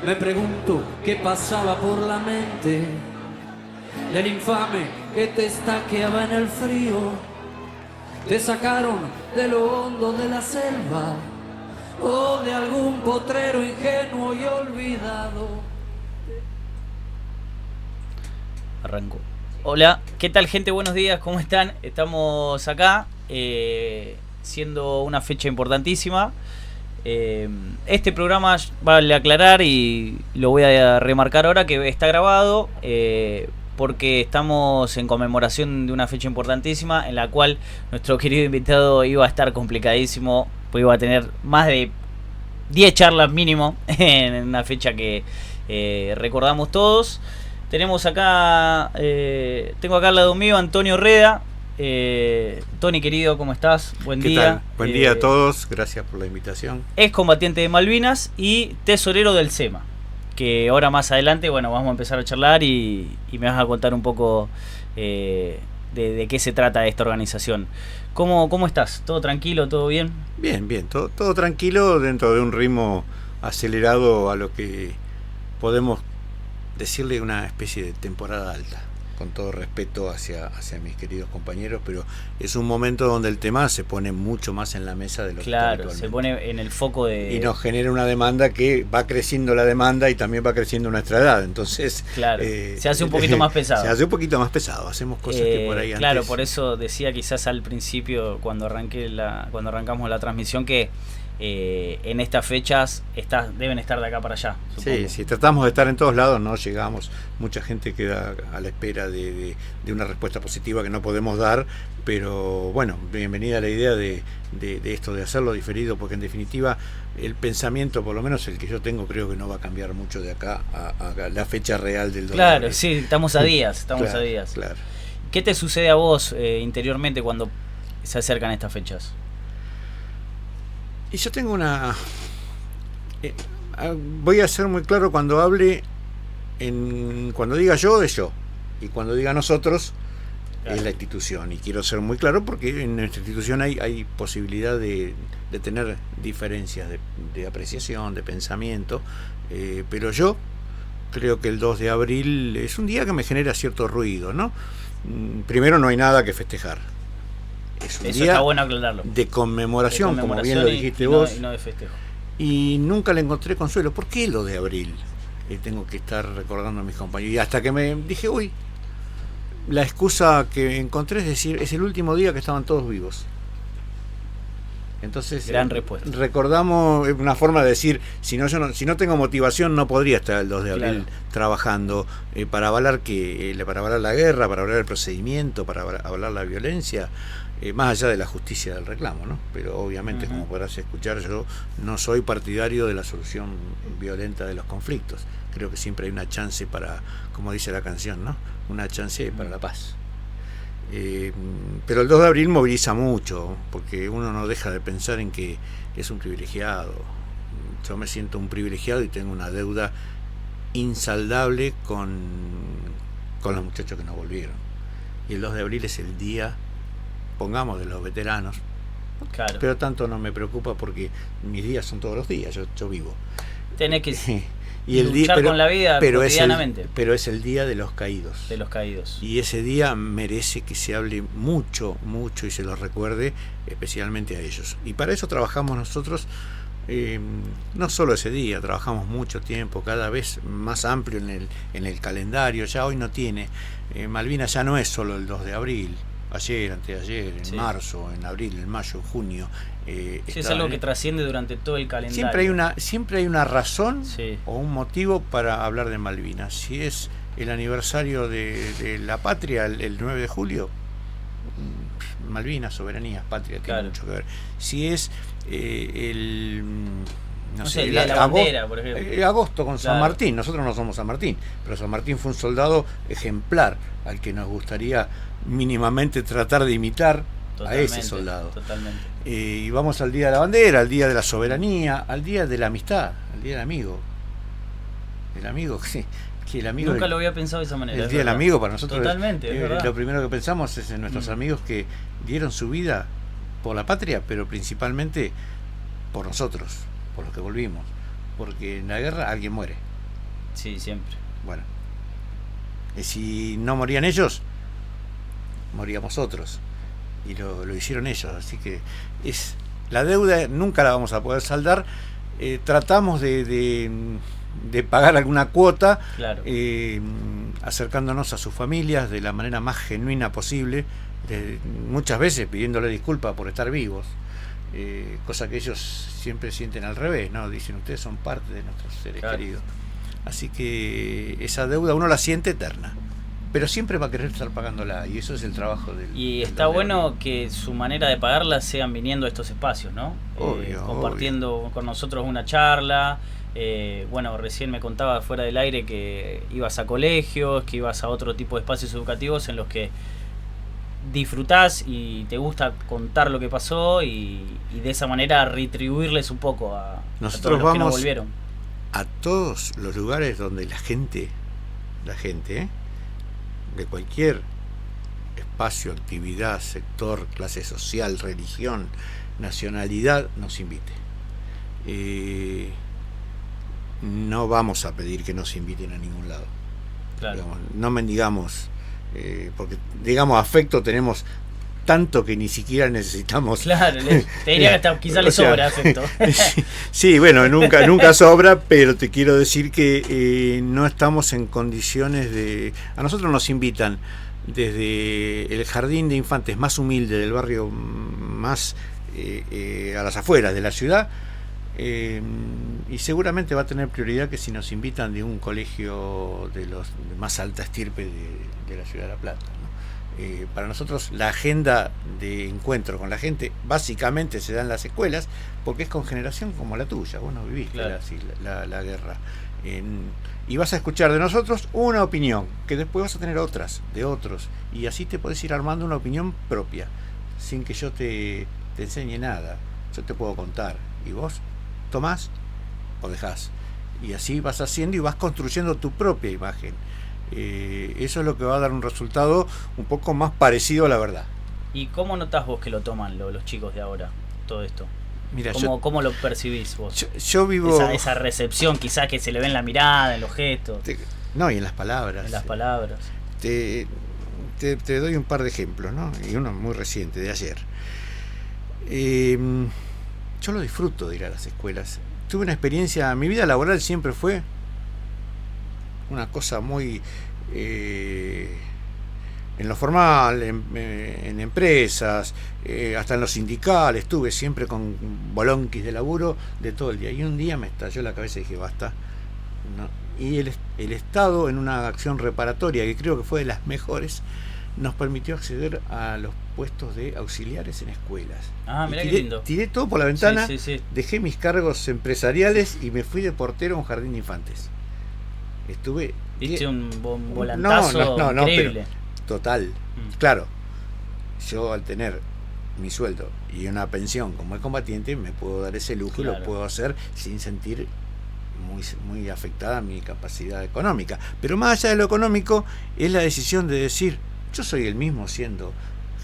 Me pregunto qué pasaba por la mente del infame que te estaqueaba en el frío. Te sacaron de lo hondo de la selva o de algún potrero ingenuo y olvidado. Arrancó. Hola, ¿qué tal, gente? Buenos días, ¿cómo están? Estamos acá, siendo una fecha importantísima. Este programa, vale aclarar y lo voy a remarcar ahora, que está grabado porque estamos en conmemoración de una fecha importantísima en la cual nuestro querido invitado iba a estar complicadísimo, pues iba a tener más de 10 charlas mínimo en una fecha que recordamos todos. Tenemos acá, tengo acá al lado mío Antonio Reda. Tony, querido, ¿cómo estás? Buen ¿Qué día. tal? Buen día a todos, gracias por la invitación. Es combatiente de Malvinas y tesorero del SEMA, que ahora más adelante, bueno, vamos a empezar a charlar y me vas a contar un poco de qué se trata esta organización. ¿Cómo estás? ¿Todo tranquilo? ¿Todo bien? Bien, todo tranquilo dentro de un ritmo acelerado a lo que podemos decirle una especie de temporada alta, con todo respeto hacia mis queridos compañeros, pero es un momento donde el tema se pone mucho más en la mesa de lo claro, que se pone en el foco de... Y nos genera una demanda que va creciendo la demanda y también va creciendo nuestra edad, entonces... Claro, se hace un poquito más pesado. Se hace un poquito más pesado, hacemos cosas que por ahí antes... Claro, por eso decía quizás al principio, cuando arrancamos la transmisión, que en estas fechas deben estar de acá para allá, supongo. Sí, si tratamos de estar en todos lados, no llegamos. Mucha gente queda a la espera de una respuesta positiva que no podemos dar, pero bueno, bienvenida a la idea de esto, de hacerlo diferido, porque en definitiva el pensamiento, por lo menos el que yo tengo, creo que no va a cambiar mucho de acá a la fecha real del 2 de abril. Claro, sí, estamos a días, a días. Claro. ¿Qué te sucede a vos interiormente cuando se acercan estas fechas? Y yo tengo una... voy a ser muy claro cuando hable, cuando diga yo, es yo. Y cuando diga nosotros, claro, es la institución. Y quiero ser muy claro porque en nuestra institución hay posibilidad de tener diferencias de apreciación, de pensamiento. Pero yo creo que el 2 de abril es un día que me genera cierto ruido, ¿no? Primero, no hay nada que festejar. Es un Eso día está bueno aclararlo. de conmemoración, como bien lo dijiste vos. Y no de festejo. Y nunca le encontré consuelo. ¿Por qué lo de abril? Tengo que estar recordando a mis compañeros. Y hasta que me dije, uy, la excusa que encontré es decir, es el último día que estaban todos vivos. Entonces, gran respuesta. Recordamos una forma de decir, si no tengo motivación, no podría estar el 2 de abril, claro, trabajando para avalar la guerra, para avalar el procedimiento, para avalar la violencia. Más allá de la justicia del reclamo, ¿no? Pero obviamente, como podrás escuchar, yo no soy partidario de la solución violenta de los conflictos. Creo que siempre hay una chance para, como dice la canción, ¿no? Una chance para la paz. Pero el 2 de abril moviliza mucho, porque uno no deja de pensar en que es un privilegiado. Yo me siento un privilegiado y tengo una deuda insaldable con los muchachos que no volvieron. Y el 2 de abril es el día, pongamos, de los veteranos, claro, pero tanto no me preocupa porque mis días son todos los días, yo vivo. Tenés que y el luchar con la vida cotidianamente. Pero es el día de los caídos. De los caídos. Y ese día merece que se hable mucho y se los recuerde especialmente a ellos. Y para eso trabajamos nosotros, no solo ese día, trabajamos mucho tiempo, cada vez más amplio en el calendario. Ya hoy no tiene, Malvinas ya no es solo el 2 de abril. Ayer, anteayer, en marzo, en abril, en mayo, en junio. Sí, es algo que trasciende durante todo el calendario. Siempre hay una razón, sí, o un motivo para hablar de Malvinas. Si es el aniversario de la patria, el 9 de julio, Malvinas, soberanía, patria, tiene, claro, mucho que ver. Si es el día de la bandera, por ejemplo. Agosto con, claro, San Martín. Nosotros no somos San Martín, pero San Martín fue un soldado ejemplar al que nos gustaría mínimamente tratar de imitar. Totalmente, a ese soldado. Totalmente. Y vamos al día de la bandera, al día de la soberanía, al día de la amistad, al día del amigo. El amigo, que el amigo... Nunca lo había pensado de esa manera. El día del amigo para nosotros. Totalmente, lo primero que pensamos es en nuestros amigos que dieron su vida por la patria, pero principalmente por nosotros, por los que volvimos. Porque en la guerra alguien muere. Sí, siempre. Bueno, y si no morían ellos, moríamos otros. Y lo hicieron ellos, así que la deuda nunca la vamos a poder saldar. Tratamos de pagar alguna cuota, Claro. acercándonos a sus familias de la manera más genuina posible, muchas veces pidiéndole disculpas por estar vivos, cosa que ellos siempre sienten al revés, ¿no? Dicen, ustedes son parte de nuestros seres queridos. Así que esa deuda uno la siente eterna, pero siempre va a querer estar pagándola, y eso es el trabajo del... Y está bueno que su manera de pagarla sean viniendo a estos espacios, ¿no? Obvio, compartiendo con nosotros una charla. Bueno, recién me contaba fuera del aire que ibas a colegios, que ibas a otro tipo de espacios educativos en los que disfrutás y te gusta contar lo que pasó y de esa manera retribuirles un poco a Nosotros todos los que no vamos volvieron. A todos los lugares donde la gente, de cualquier espacio, actividad, sector, clase social, religión, nacionalidad, nos invite. No vamos a pedir que nos inviten a ningún lado. Claro. Digamos, no mendigamos, porque digamos afecto tenemos tanto que ni siquiera necesitamos. Claro, te diría que hasta quizá le sobra afecto. Sí, bueno, nunca sobra, pero te quiero decir que no estamos en condiciones de... A nosotros nos invitan desde el jardín de infantes más humilde del barrio, más a las afueras de la ciudad, y seguramente va a tener prioridad que si nos invitan de un colegio de más alta estirpe de la ciudad de La Plata, ¿no? Para nosotros la agenda de encuentro con la gente básicamente se da en las escuelas, porque es con generación como la tuya. Vos no viviste la guerra, y vas a escuchar de nosotros una opinión, que después vas a tener otras de otros, y así te podés ir armando una opinión propia sin que yo te enseñe nada. Yo te puedo contar y vos tomás o dejás, y así vas haciendo y vas construyendo tu propia imagen. Eso es lo que va a dar un resultado un poco más parecido a la verdad. ¿Y cómo notás vos que lo toman los chicos de ahora, todo esto? Mira, ¿Cómo lo percibís vos? Yo vivo... Esa recepción quizás que se le ve en la mirada, en los gestos. No, y en las palabras. En las palabras. Te doy un par de ejemplos, ¿no? Y uno muy reciente, de ayer. Yo lo disfruto de ir a las escuelas. Tuve una experiencia... Mi vida laboral siempre fue una cosa muy... en lo formal, en empresas, hasta en los sindicales, estuve siempre con bolonquis de laburo de todo el día. Y un día me estalló la cabeza y dije, basta. No. Y el Estado, en una acción reparatoria que creo que fue de las mejores, nos permitió acceder a los puestos de auxiliares en escuelas. Ah, mirá qué lindo. Tiré todo por la ventana, sí. Dejé mis cargos empresariales y me fui de portero a un jardín de infantes. Estuve... Diste un volantazo increíble. Pero, total. Claro, yo al tener mi sueldo y una pensión como el combatiente me puedo dar ese lujo, y lo puedo hacer sin sentir muy afectada mi capacidad económica. Pero más allá de lo económico es la decisión de decir, yo soy el mismo siendo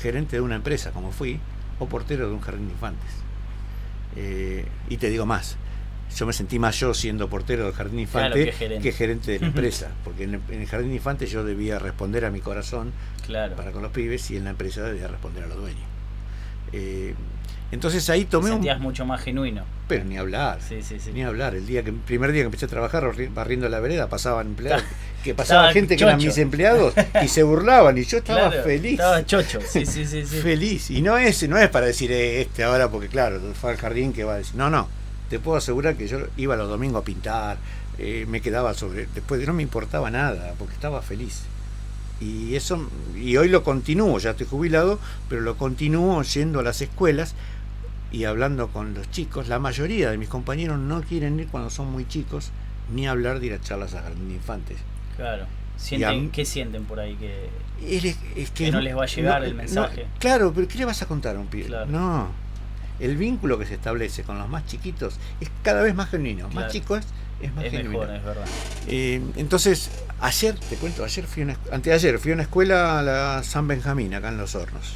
gerente de una empresa como fui, o portero de un jardín de infantes. Y te digo más, yo me sentí más yo siendo portero del jardín de infantes que gerente de la empresa, porque en el jardín de infantes yo debía responder a mi corazón para con los pibes, y en la empresa debía responder a los dueños. Entonces ahí tomé... Te sentías mucho más genuino. Pero ni hablar, sí. ni hablar. El primer día que empecé a trabajar barriendo la vereda, pasaban empleados, que pasaba gente que eran mis empleados y se burlaban, y yo estaba feliz. Estaba chocho, sí. Feliz. Y no es para decir ahora, porque claro, fue al jardín que va a decir. No. Te puedo asegurar que yo iba los domingos a pintar, me quedaba después no me importaba nada, porque estaba feliz. Y hoy lo continúo, ya estoy jubilado, pero lo continúo yendo a las escuelas y hablando con los chicos. La mayoría de mis compañeros no quieren ir cuando son muy chicos, ni hablar de ir a charlas a jardín de infantes. Claro. ¿Qué sienten por ahí? Que no les va a llegar el mensaje. Claro, pero ¿qué le vas a contar a un pibe? Claro. No. El vínculo que se establece con los más chiquitos es cada vez más genuino. Más chico es más genuino. Mejor, es verdad. Entonces, te cuento, anteayer fui a una escuela, a la San Benjamín, acá en Los Hornos.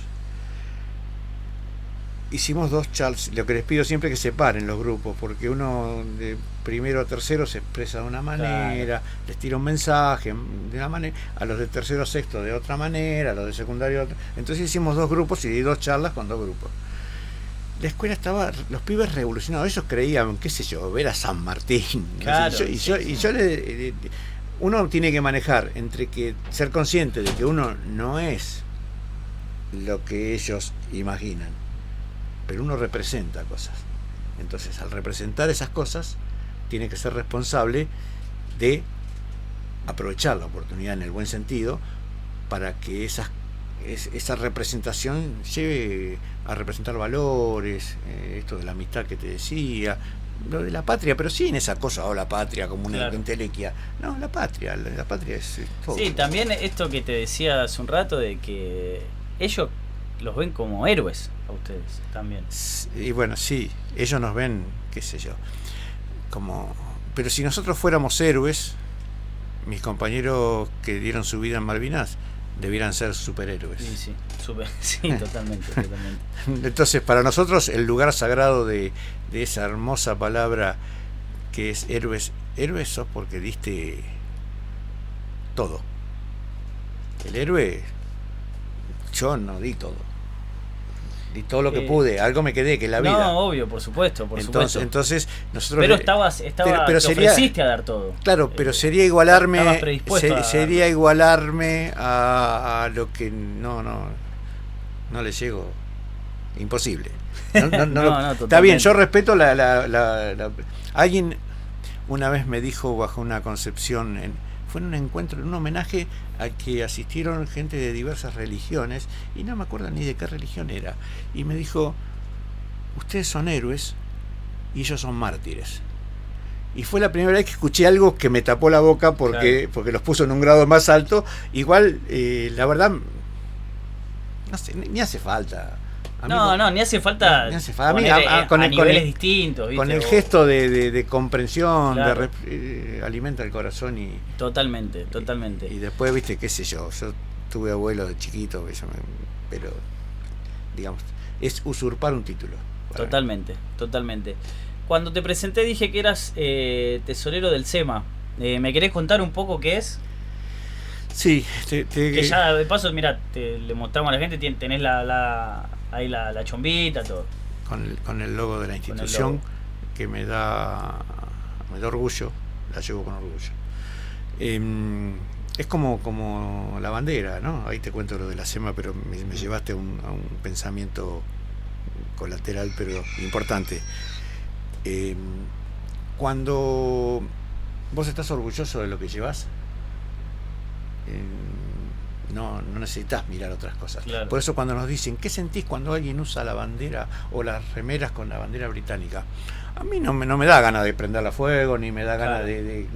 hicimos 2 charlas. Lo que les pido siempre es que separen los grupos, porque uno de primero a tercero se expresa de una manera, claro, les tira un mensaje de una manera, a los de tercero a sexto de otra manera, a los de secundario de otra. Entonces hicimos 2 grupos y di 2 charlas con 2 grupos. La escuela estaba, los pibes revolucionados, ellos creían, qué sé yo, ver a San Martín. Claro, uno tiene que manejar entre que ser consciente de que uno no es lo que ellos imaginan, pero uno representa cosas. Entonces, al representar esas cosas, tiene que ser responsable de aprovechar la oportunidad en el buen sentido para que esa representación lleve a representar valores, esto de la amistad que te decía, lo de la patria, pero sí en esa cosa, la patria como una entelequia. No, la patria es todo. Sí, también esto que te decía hace un rato de que ellos los ven como héroes a ustedes también. Y bueno, sí, ellos nos ven, qué sé yo, como... Pero si nosotros fuéramos héroes, mis compañeros que dieron su vida en Malvinas debieran ser superhéroes. Sí, totalmente. Entonces, para nosotros, el lugar sagrado de esa hermosa palabra que es héroes sos porque diste todo. El héroe, yo no di todo. Di todo lo que pude, algo me quedé, que es la vida. No, obvio, por supuesto. Entonces nosotros... Pero te ofreciste a dar todo. Claro, pero sería igualarme sería igualarme a lo que no le llego. Imposible. No, está bien, yo respeto alguien una vez me dijo bajo una concepción, fue en un encuentro, en un homenaje al que asistieron gente de diversas religiones, y no me acuerdo ni de qué religión era, y me dijo: ustedes son héroes y ellos son mártires. Y fue la primera vez que escuché algo que me tapó la boca porque los puso en un grado más alto. Igual, la verdad, no sé, ni hace falta. Ni hace falta. Con niveles distintos, ¿viste? Con el gesto de comprensión, alimenta el corazón y. Totalmente. Y después, viste, qué sé yo tuve abuelo de chiquito, pero digamos, es usurpar un título. Totalmente. Cuando te presenté dije que eras tesorero del SEMA. ¿Me querés contar un poco qué es? Sí. Que ya de paso, mira, le mostramos a la gente, tenés ahí la chombita, todo. Con el logo de la institución, que me da orgullo, la llevo con orgullo. Es como la bandera, ¿no? Ahí te cuento lo de la SEMA, pero me llevaste a un pensamiento colateral, pero importante. Cuando vos estás orgulloso de lo que llevas, no necesitas mirar otras cosas. Claro. Por eso cuando nos dicen ¿qué sentís cuando alguien usa la bandera o las remeras con la bandera británica? A mí no me da ganas de prenderla a fuego, ni me da ganas de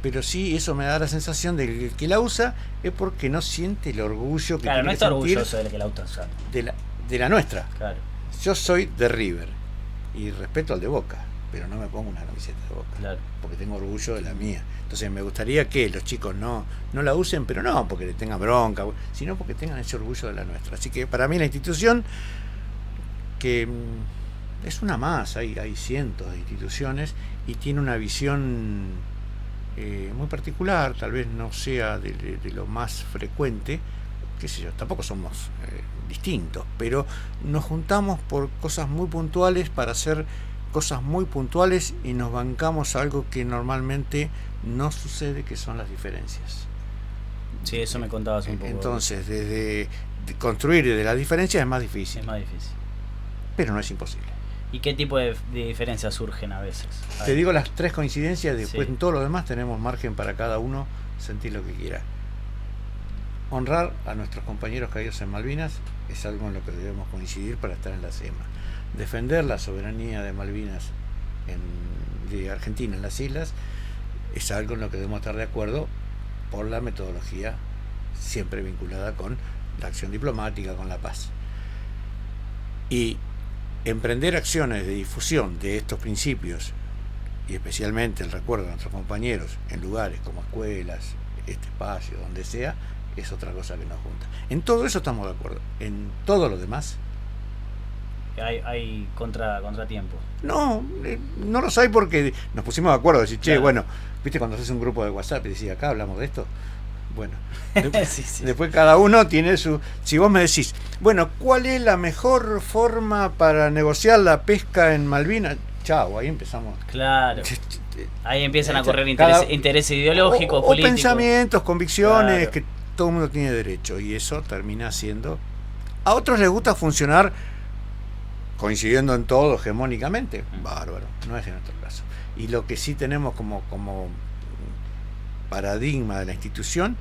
pero sí, eso me da la sensación de que la usa es porque no siente el orgullo que tiene no que está sentir orgulloso de la que la está usando. De la nuestra. Claro. Yo soy de River y respeto al de Boca, pero no me pongo una camiseta de Boca, porque tengo orgullo de la mía. Entonces me gustaría que los chicos no la usen, pero no porque le tengan bronca, sino porque tengan ese orgullo de la nuestra. Así que para mí la institución, que es una más, hay cientos de instituciones y tiene una visión muy particular, tal vez no sea de lo más frecuente, qué sé yo, tampoco somos distintos, pero nos juntamos por cosas muy puntuales para hacer cosas muy puntuales y nos bancamos algo que normalmente no sucede, que son las diferencias. Sí, eso me contabas un poco. Entonces, desde construir de las diferencias es más difícil. Es más difícil. Pero no es imposible. ¿Y qué tipo de diferencias surgen a veces? Te digo las 3 coincidencias, después Sí. En todo lo demás tenemos margen para cada uno sentir lo que quiera. Honrar a nuestros compañeros caídos en Malvinas es algo en lo que debemos coincidir para estar en la SEMA. Defender la soberanía de Malvinas, de Argentina en las islas, es algo en lo que debemos estar de acuerdo por la metodología siempre vinculada con la acción diplomática, con la paz. Y emprender acciones de difusión de estos principios, y especialmente el recuerdo de nuestros compañeros en lugares como escuelas, este espacio, donde sea, es otra cosa que nos junta. En todo eso estamos de acuerdo. En todo lo demás hay contratiempo. No, no los hay porque nos pusimos de acuerdo, decir, che, Claro. bueno, viste cuando haces un grupo de WhatsApp y decís, acá hablamos de esto. Bueno, Sí. después cada uno tiene su... Si vos me decís, bueno, ¿cuál es la mejor forma para negociar la pesca en Malvinas? Chau, ahí empezamos. Claro. Ahí empiezan a correr Cada- intereses ideológicos, o políticos. pensamientos, convicciones, Claro. que todo el mundo tiene derecho, y eso termina siendo... A otros les gusta funcionar coincidiendo en todo hegemónicamente. Bárbaro, no es en nuestro caso. Y lo que sí tenemos como paradigma de la institución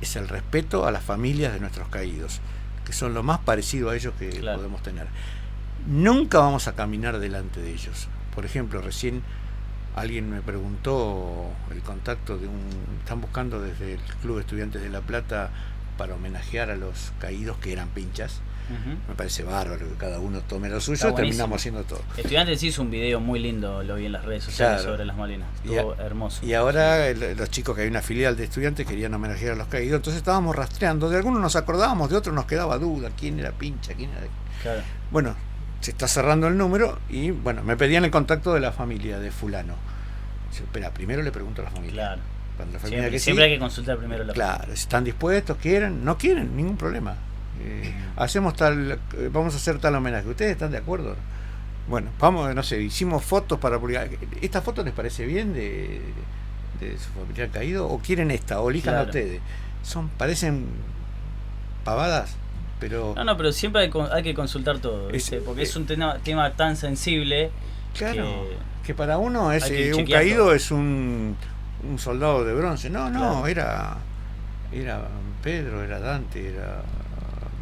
es el respeto a las familias de nuestros caídos, que son lo más parecido a ellos que Claro. podemos tener. Nunca vamos a caminar delante de ellos. Por ejemplo, recién alguien me preguntó el contacto de están buscando desde el Club de Estudiantes de La Plata para homenajear a los caídos que eran pinchas. Ujú. Me parece bárbaro que cada uno tome lo suyo Está y buenísimo. terminamos haciendo todo. Estudiantes hizo un video muy lindo, lo vi en las redes sociales, Claro. sobre las Malvinas. Y Estuvo hermoso. Y ahora los chicos, que hay una filial de estudiantes, querían homenajear a los caídos, entonces estábamos rastreando, de algunos nos acordábamos, de otros nos quedaba duda, quién era pincha, quién era... Claro. Bueno, se está cerrando el número y bueno, me pedían el contacto de la familia de fulano. Dice, espera, primero le pregunto a la familia. Claro. Cuando la familia Siempre, que sí, siempre hay que consultar primero la claro, si están dispuestos, quieren, no quieren, ningún problema. Vamos a hacer tal homenaje. ¿Ustedes están de acuerdo? Bueno, vamos, no sé, hicimos fotos para publicar. ¿Esta foto les parece bien de su familiar caído? ¿O quieren esta? ¿O elijan Claro. ustedes? Parecen pavadas, pero... No, pero siempre hay que consultar todo, ¿viste? Porque es un tema tan sensible. Claro, que para uno es hay que un chequear caído todo. es un soldado de bronce. No, Claro. era Pedro, era Dante, era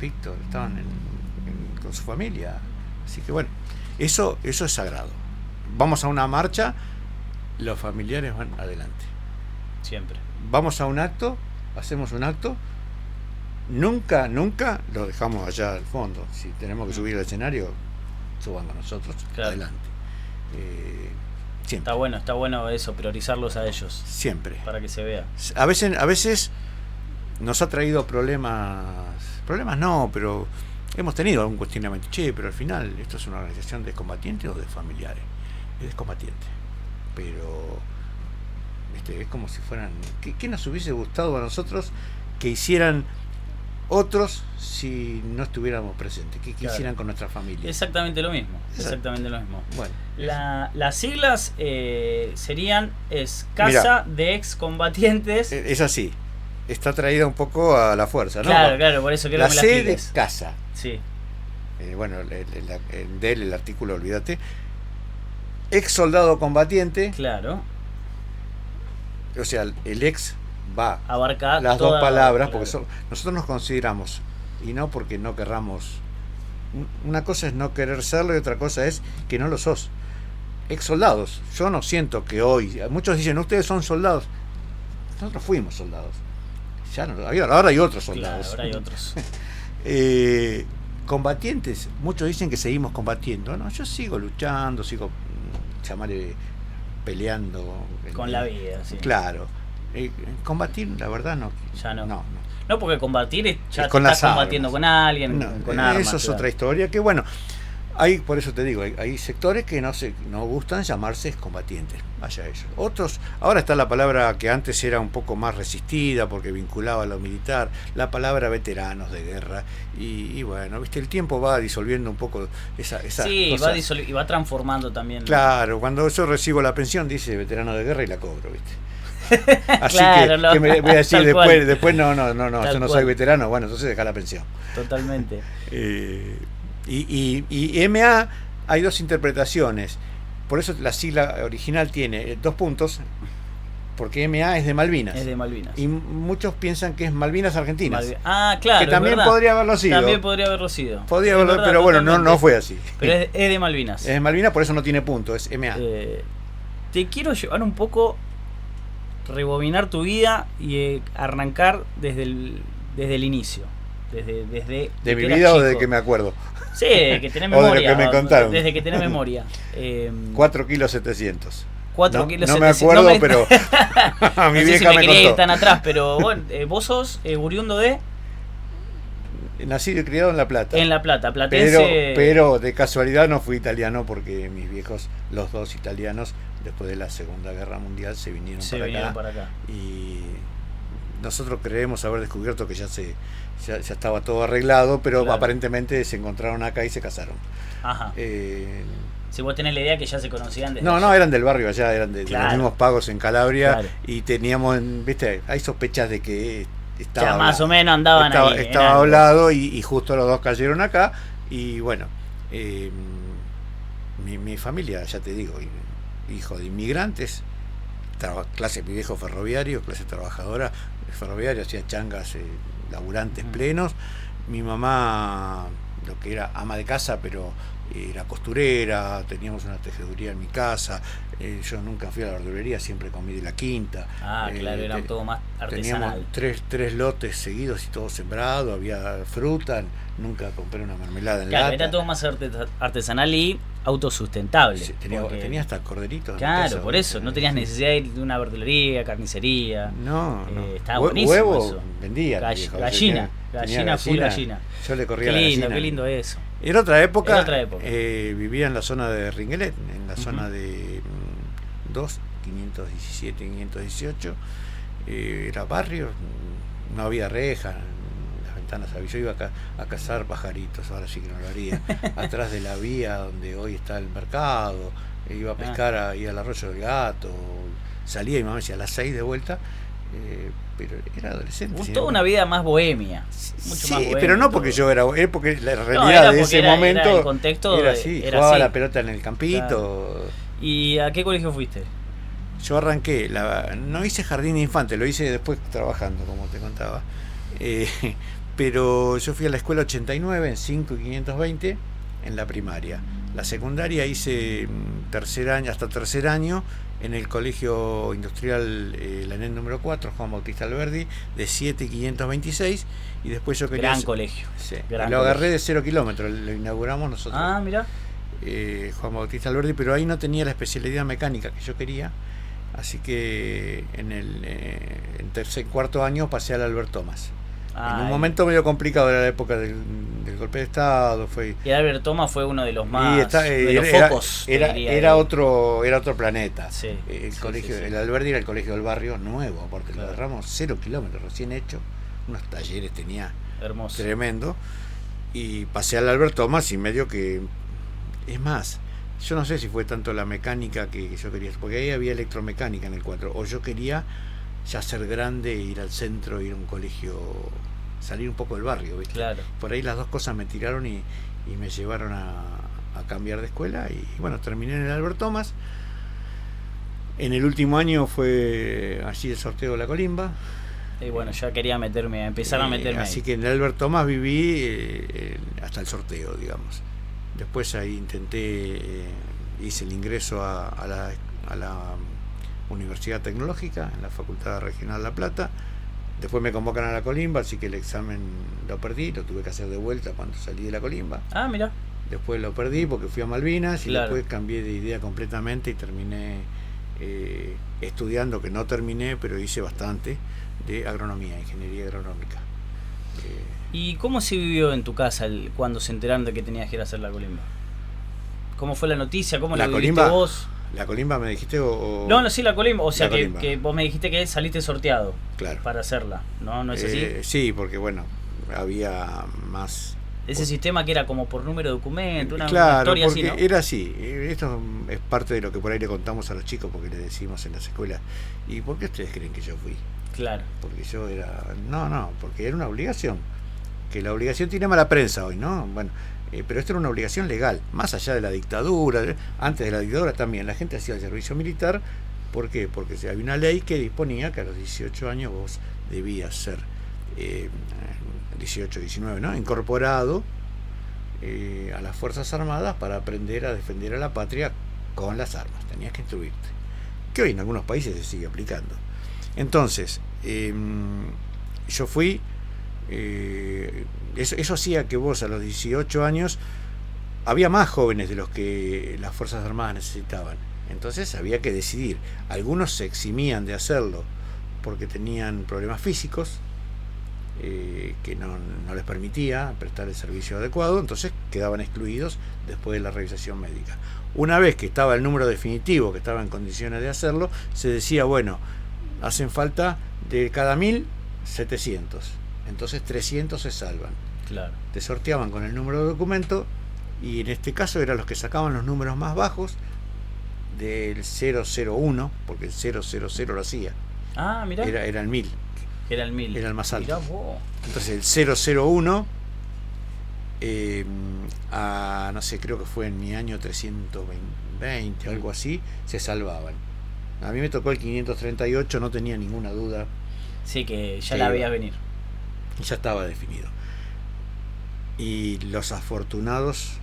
Víctor, estaban con su familia. Así que bueno, eso es sagrado. Vamos a una marcha, los familiares van adelante. Siempre. Vamos a un acto, hacemos un acto, nunca lo dejamos allá al fondo. Si tenemos que subir al escenario, suban con nosotros, Claro. adelante. Siempre. Está bueno eso, priorizarlos a ellos, Siempre. para que se vea. A veces nos ha traído problemas no, pero hemos tenido algún cuestionamiento. Che, pero al final, ¿esto es una organización de combatientes o de familiares? Es de combatientes. Pero es como si fueran... ¿Qué nos hubiese gustado a nosotros que hicieran otros si no estuviéramos presentes? ¿Qué Claro. hicieran con nuestra familia? Exactamente lo mismo. Exacto. Exactamente lo mismo. Bueno, Las siglas serían Casa de Excombatientes. es así. Está traída un poco a la fuerza, ¿no? Claro, por eso quiero La que me la C de expliques. casa. Sí, Bueno, el artículo, olvídate. Ex soldado combatiente, claro. o sea, el ex va Abarca las toda- dos palabras, claro. porque nosotros nos consideramos, y no porque no querramos. Una cosa es no querer serlo y otra cosa es que no lo sos. Ex soldados. Yo no siento que hoy, muchos dicen, ustedes son soldados. Nosotros fuimos soldados. Ya no, ahora hay otros Claro, soldados. ahora hay otros. Combatientes, muchos dicen que seguimos combatiendo. No, yo sigo luchando, sigo llamarle peleando Con la vida, sí. Claro. Combatir, la verdad, no. Ya no. No. No, porque combatir ya Es te con estás las combatiendo armas. con alguien, No, con armas. eso es claro. otra historia que, bueno, por eso te digo, hay sectores que no gustan llamarse combatientes, vaya ellos. Otros, ahora está la palabra que antes era un poco más resistida porque vinculaba a lo militar, la palabra veteranos de guerra, y bueno, viste, el tiempo va disolviendo un poco esa Sí, cosa. y va transformando también. Claro, cuando yo recibo la pensión dice veterano de guerra y la cobro, viste. Así Claro, que me voy a decir tal cual. después no, Tal yo no soy cual. veterano, bueno, entonces deja la pensión. Totalmente. Y MA hay dos interpretaciones, por eso la sigla original tiene 2 puntos, porque MA es de Malvinas. Es de Malvinas. Y muchos piensan que es Malvinas Argentinas. Claro. Que también es verdad. podría haberlo sido. También podría haberlo sido. Podría Es haberlo, verdad, pero bueno, no totalmente. fue así. Pero es de Malvinas. Es de Malvinas, por eso no tiene punto, es MA. Te quiero llevar un poco, rebobinar tu vida y arrancar desde el inicio. Desde ¿De que mi eras vida o chico. de que me acuerdo? Sí, que tenés O de lo memoria. que me contaron. Desde que tenés memoria. 4 kilos 700. 4 no, kilos no me 700. acuerdo, pero a mi no sé vieja si me me quería ir contó. tan atrás, pero bueno, vos sos oriundo de... Nacido y criado en La Plata. En La Plata, platense. Pero de casualidad no fui italiano porque mis viejos, los dos italianos, después de la Segunda Guerra Mundial se vinieron para acá. Y nosotros creemos haber descubierto que ya estaba todo arreglado, pero claro, aparentemente se encontraron acá y se casaron. Ajá. Si vos tenés la idea que ya se conocían desde No, eran del barrio allá, eran de los mismos pagos en Calabria, claro, y teníamos, viste, hay sospechas de que ya más o menos andaban ahí. Estaba hablado y justo los dos cayeron acá y bueno, mi familia, ya te digo, hijo de inmigrantes, mi viejo ferroviario, clase trabajadora ferroviaria, hacía changas, laburantes plenos. Mi mamá, lo que era ama de casa, pero era costurera, teníamos una tejeduría en mi casa. Yo nunca fui a la verdulería, siempre comí de la quinta. Claro, era todo más artesanal. Teníamos tres lotes seguidos y todo sembrado, había fruta, nunca compré una mermelada en lata. Era todo más artesanal y autosustentable. Sí, tenía hasta corderitos. Claro, por eso, no tenías necesidad de una verdulería, carnicería. No. Estaba buenísimo. Huevo eso. Vendía. Gallina, full gallina. Yo le corría la gallina. Qué lindo eso. Era otra época. Vivía en la zona de Ringuelet, en la zona de 517, 518. Era barrio, no había rejas, las ventanas había. Yo iba a cazar pajaritos, ahora sí que no lo haría. Atrás de la vía donde hoy está el mercado, iba a pescar ahí al Arroyo del Gato. Salía y mi mamá decía a las 6 de vuelta. Pero era adolescente. Toda una vida más bohemia. Mucho más bohemia, pero no porque yo era porque la realidad de ese momento era el contexto era así, jugaba la pelota en el campito. Claro. ¿Y a qué colegio fuiste? Yo arranqué, no hice jardín de infante, lo hice después trabajando, como te contaba. Pero yo fui a la escuela 89 en 5 y 520 en la primaria. La secundaria hice hasta tercer año en el colegio industrial la ENED número 4, Juan Bautista Alberdi, de 7 y 526, y después yo quería... Gran colegio. Sí, gran lo agarré de 0 kilómetros, lo inauguramos nosotros. Mirá. Juan Bautista Alberdi, pero ahí no tenía la especialidad mecánica que yo quería, así que en cuarto año pasé al Albert Thomas. En un momento medio complicado, era la época del golpe de Estado. Y Albert Thomas fue uno de los más de los focos. Era otro planeta. Sí, el colegio, sí. El Alberdi era el colegio del barrio nuevo, porque claro, lo agarramos 0 kilómetros, recién hecho, unos talleres tenía. Hermoso. Tremendo. Y pasé al Albert Thomas y medio que... Es más, yo no sé si fue tanto la mecánica que yo quería, porque ahí había electromecánica en el 4, o yo quería ya ser grande, ir al centro, ir a un colegio, salir un poco del barrio, ¿viste? Claro. Por ahí las dos cosas me tiraron y me llevaron a cambiar de escuela, y bueno, terminé en el Albert Thomas. En el último año fue allí el sorteo de la Colimba. Y bueno, ya quería empezar a meterme así ahí. Que en el Albert Thomas viví hasta el sorteo, digamos. Después ahí hice el ingreso a la Universidad Tecnológica, en la Facultad Regional La Plata. Después me convocan a la Colimba, así que el examen lo perdí, lo tuve que hacer de vuelta cuando salí de la Colimba. Mira. Después lo perdí porque fui a Malvinas, y claro, después cambié de idea completamente y terminé estudiando, que no terminé, pero hice bastante, de agronomía, ingeniería agronómica. ¿Y cómo se vivió en tu casa cuando se enteraron de que tenías que ir a hacer la Colimba? ¿Cómo fue la noticia? ¿Cómo la viviste vos? ¿La Colimba me dijiste o...? No, sí, la Colimba. O sea, Colimba. Que vos me dijiste que saliste sorteado. Claro. Para hacerla. ¿No es así? Sí, porque bueno, había más... Ese sistema que era como por número de documento, una historia así, ¿no? Era así. Esto es parte de lo que por ahí le contamos a los chicos, porque les decimos en las escuelas. ¿Y por qué ustedes creen que yo fui? Claro. Porque yo era... No, porque era una obligación. Que la obligación tiene mala prensa hoy, ¿no? Bueno, pero esto era una obligación legal, más allá de la dictadura. Antes de la dictadura también la gente hacía el servicio militar. ¿Por qué? Porque había una ley que disponía que a los 18 años vos debías ser 18, 19, ¿no? Incorporado a las Fuerzas Armadas para aprender a defender a la patria con las armas. Tenías que instruirte, que hoy en algunos países se sigue aplicando. Entonces yo fui, eso hacía que vos a los 18 años había más jóvenes de los que las Fuerzas Armadas necesitaban. Entonces había que decidir. Algunos se eximían de hacerlo porque tenían problemas físicos, que no les permitía prestar el servicio adecuado, entonces quedaban excluidos después de la revisación médica. Una vez que estaba el número definitivo, que estaba en condiciones de hacerlo, se decía, bueno, hacen falta de cada 1000, 700. Entonces 300 se salvan. Claro. Te sorteaban con el número de documento y en este caso eran los que sacaban los números más bajos del 001, porque el 000 lo hacía. Ah, mirá. Era el 1000. Era el 1000. Era el más alto. Mirá vos. Entonces el 001, no sé, creo que fue en mi año 320, algo así, se salvaban. A mí me tocó el 538, no tenía ninguna duda. Sí, que ya la veías venir. Ya estaba definido. Y los afortunados,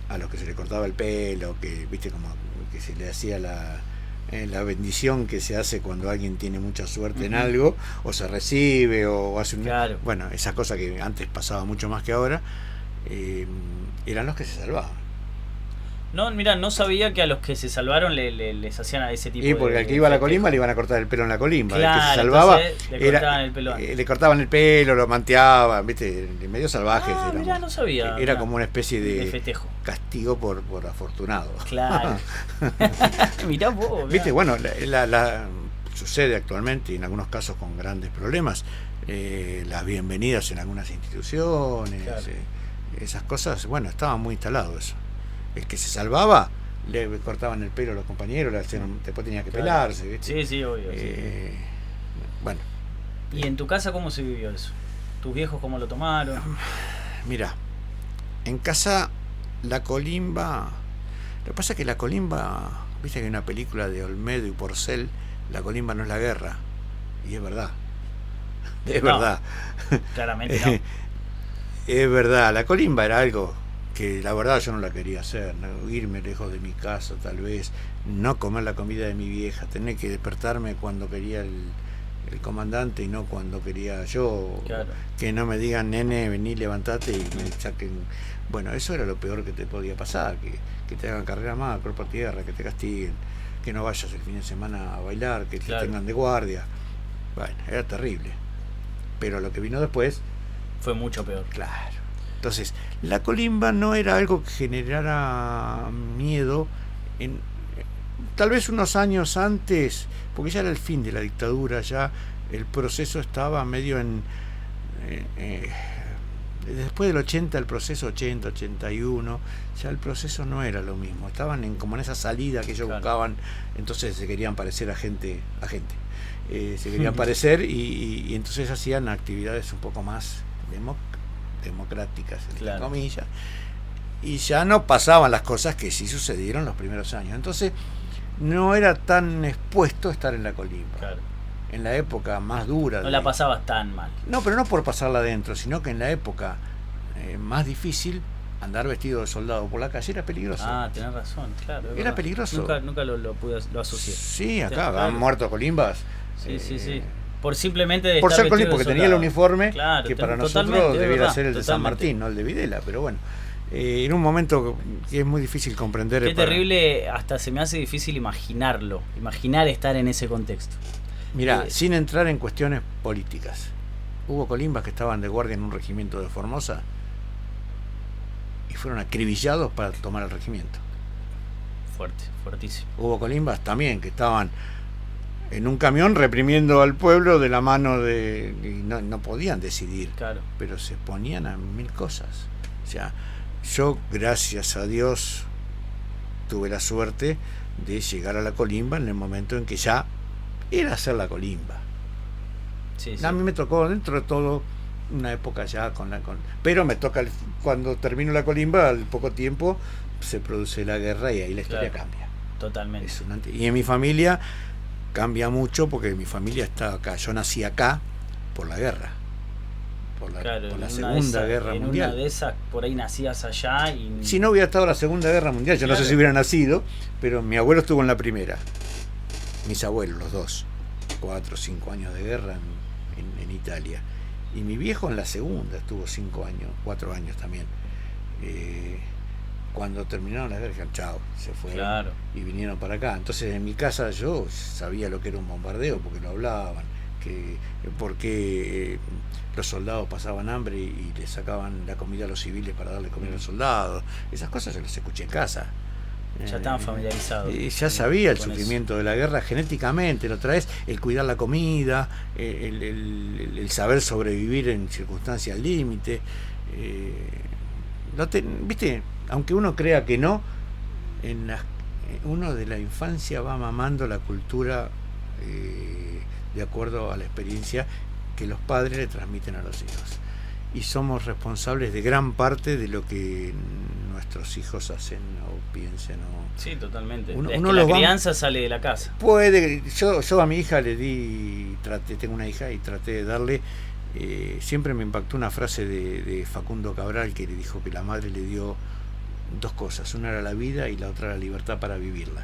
a los que se le cortaba el pelo, que viste como que se le hacía la bendición que se hace cuando alguien tiene mucha suerte en algo, o se recibe, o hace bueno, esa cosa que antes pasaba mucho más que ahora, eran los que se salvaban. No, mira, no sabía que a los que se salvaron les hacían a ese tipo de... Y porque al que iba a la colimba le iban a cortar el pelo en la colimba. Claro, el que se salvaba le cortaban el pelo, lo manteaban, viste, medio salvajes. Mira, no sabía. Era como una especie de festejo. Castigo por afortunado. Claro. Mirá vos. Mirá. Viste, bueno, sucede actualmente, y en algunos casos con grandes problemas, las bienvenidas en algunas instituciones, claro. Esas cosas, bueno, estaba muy instalado eso. El que se salvaba, le cortaban el pelo a los compañeros, después tenía que pelarse, ¿viste? Sí, obvio. Bueno. ¿Y en tu casa cómo se vivió eso? ¿Tus viejos cómo lo tomaron? Mira, en casa la colimba... Lo que pasa es que la colimba, viste que hay una película de Olmedo y Porcel, la colimba no es la guerra, y es verdad. Es verdad. Claramente no. Es verdad, la colimba era algo que la verdad yo no la quería hacer, ¿no? Irme lejos de mi casa tal vez, no comer la comida de mi vieja, tener que despertarme cuando quería el comandante y no cuando quería yo, claro. Que no me digan, nene, vení, levantate y me saquen. Bueno, eso era lo peor que te podía pasar, que te hagan carrera más, cuerpo a tierra, que te castiguen, que no vayas el fin de semana a bailar, que te tengan de guardia. Bueno, era terrible, pero lo que vino después fue mucho peor. Claro. Entonces, la colimba no era algo que generara miedo tal vez unos años antes, porque ya era el fin de la dictadura, ya el proceso estaba medio después del 80, el proceso 80, 81, ya el proceso no era lo mismo, estaban como en esa salida que ellos buscaban, entonces se querían parecer a gente, se querían parecer y entonces hacían actividades un poco más democráticas, entre comillas, y ya no pasaban las cosas que sí sucedieron los primeros años. Entonces no era tan expuesto estar en la colimba. Claro. En la época más dura. No la pasabas tan mal. No, pero no por pasarla adentro, sino que en la época más difícil, andar vestido de soldado por la calle era peligroso. Ah, tenés razón, claro. Era peligroso. Nunca lo asocié. Sí, acá han muerto colimbas. Sí. Por simplemente por ser colimba, porque tenía el uniforme, que para nosotros debiera ser el de San Martín, no el de Videla, pero bueno. En un momento que es muy difícil comprender. Qué terrible, hasta se me hace difícil imaginar estar en ese contexto. Mirá, sin entrar en cuestiones políticas, hubo colimbas que estaban de guardia en un regimiento de Formosa y fueron acribillados para tomar el regimiento. Fuertísimo. Hubo colimbas también que estaban en un camión reprimiendo al pueblo de la mano de... y no podían decidir, pero se ponían a mil cosas. O sea, yo, gracias a Dios, tuve la suerte de llegar a la colimba en el momento en que ya era hacer la colimba. A mí me tocó, dentro de todo, una época ya pero me toca, cuando termino la colimba, al poco tiempo se produce la guerra y ahí la historia cambia. Totalmente. Y en mi familia cambia mucho porque mi familia está acá. Yo nací acá por la guerra. Por la Segunda Guerra Mundial. En una de esas, por ahí nacías allá y... Si no hubiera estado la Segunda Guerra Mundial, yo no sé si hubiera nacido, pero mi abuelo estuvo en la primera. Mis abuelos, los dos. 4 o 5 años de guerra en Italia. Y mi viejo en la segunda, estuvo 5 años, 4 años también. Cuando terminaron la guerra, dijeron, chao, se fueron y vinieron para acá. Entonces en mi casa yo sabía lo que era un bombardeo, porque lo hablaban, porque los soldados pasaban hambre y le sacaban la comida a los civiles para darle comida a los soldados. Esas cosas yo las escuché en casa. Ya estaban familiarizados. Ya sabía el con sufrimiento de la guerra genéticamente, lo traes, el cuidar la comida, el saber sobrevivir en circunstancias límite. ¿Viste? Aunque uno crea que no, uno de la infancia va mamando la cultura de acuerdo a la experiencia que los padres le transmiten a los hijos. Y somos responsables de gran parte de lo que nuestros hijos hacen o piensen. Sí, totalmente. Uno la crianza sale de la casa. Yo a mi hija tengo una hija y traté de darle, siempre me impactó una frase de Facundo Cabral, que le dijo que la madre le dio dos cosas, una era la vida y la otra la libertad para vivirla.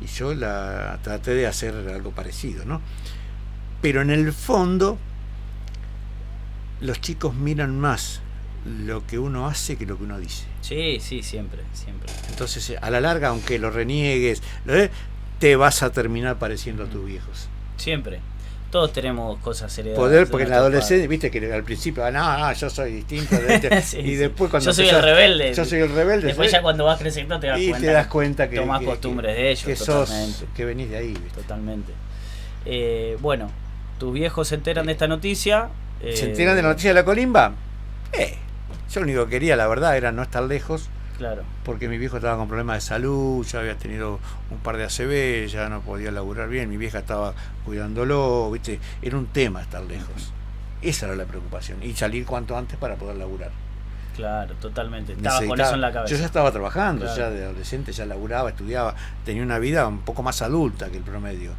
Y yo traté de hacer algo parecido, ¿no? Pero en el fondo los chicos miran más lo que uno hace que lo que uno dice. Sí, siempre. Entonces, a la larga, aunque lo reniegues, te vas a terminar pareciendo a tus viejos. Siempre. Todos tenemos cosas heredadas. Porque en la adolescencia, viste que al principio, no, yo soy distinto. Sí, y después cuando yo soy el rebelde. Yo soy el rebelde. Después ya cuando vas creciendo te das cuenta que tomás costumbres de ellos. Que venís de ahí. ¿Viste? Totalmente. Bueno, tus viejos se enteran de esta noticia. ¿Se enteran de la noticia de la colimba? Yo lo único que quería, la verdad, era no estar lejos. Claro. Porque mi viejo estaba con problemas de salud, ya había tenido un par de ACV, ya no podía laburar bien, mi vieja estaba cuidándolo, ¿viste? Era un tema estar lejos. Esa era la preocupación. Y salir cuanto antes para poder laburar. Claro, totalmente. Estaba con eso en la cabeza. Yo ya estaba trabajando, claro. Ya de adolescente, ya laburaba, estudiaba, tenía una vida un poco más adulta que el promedio.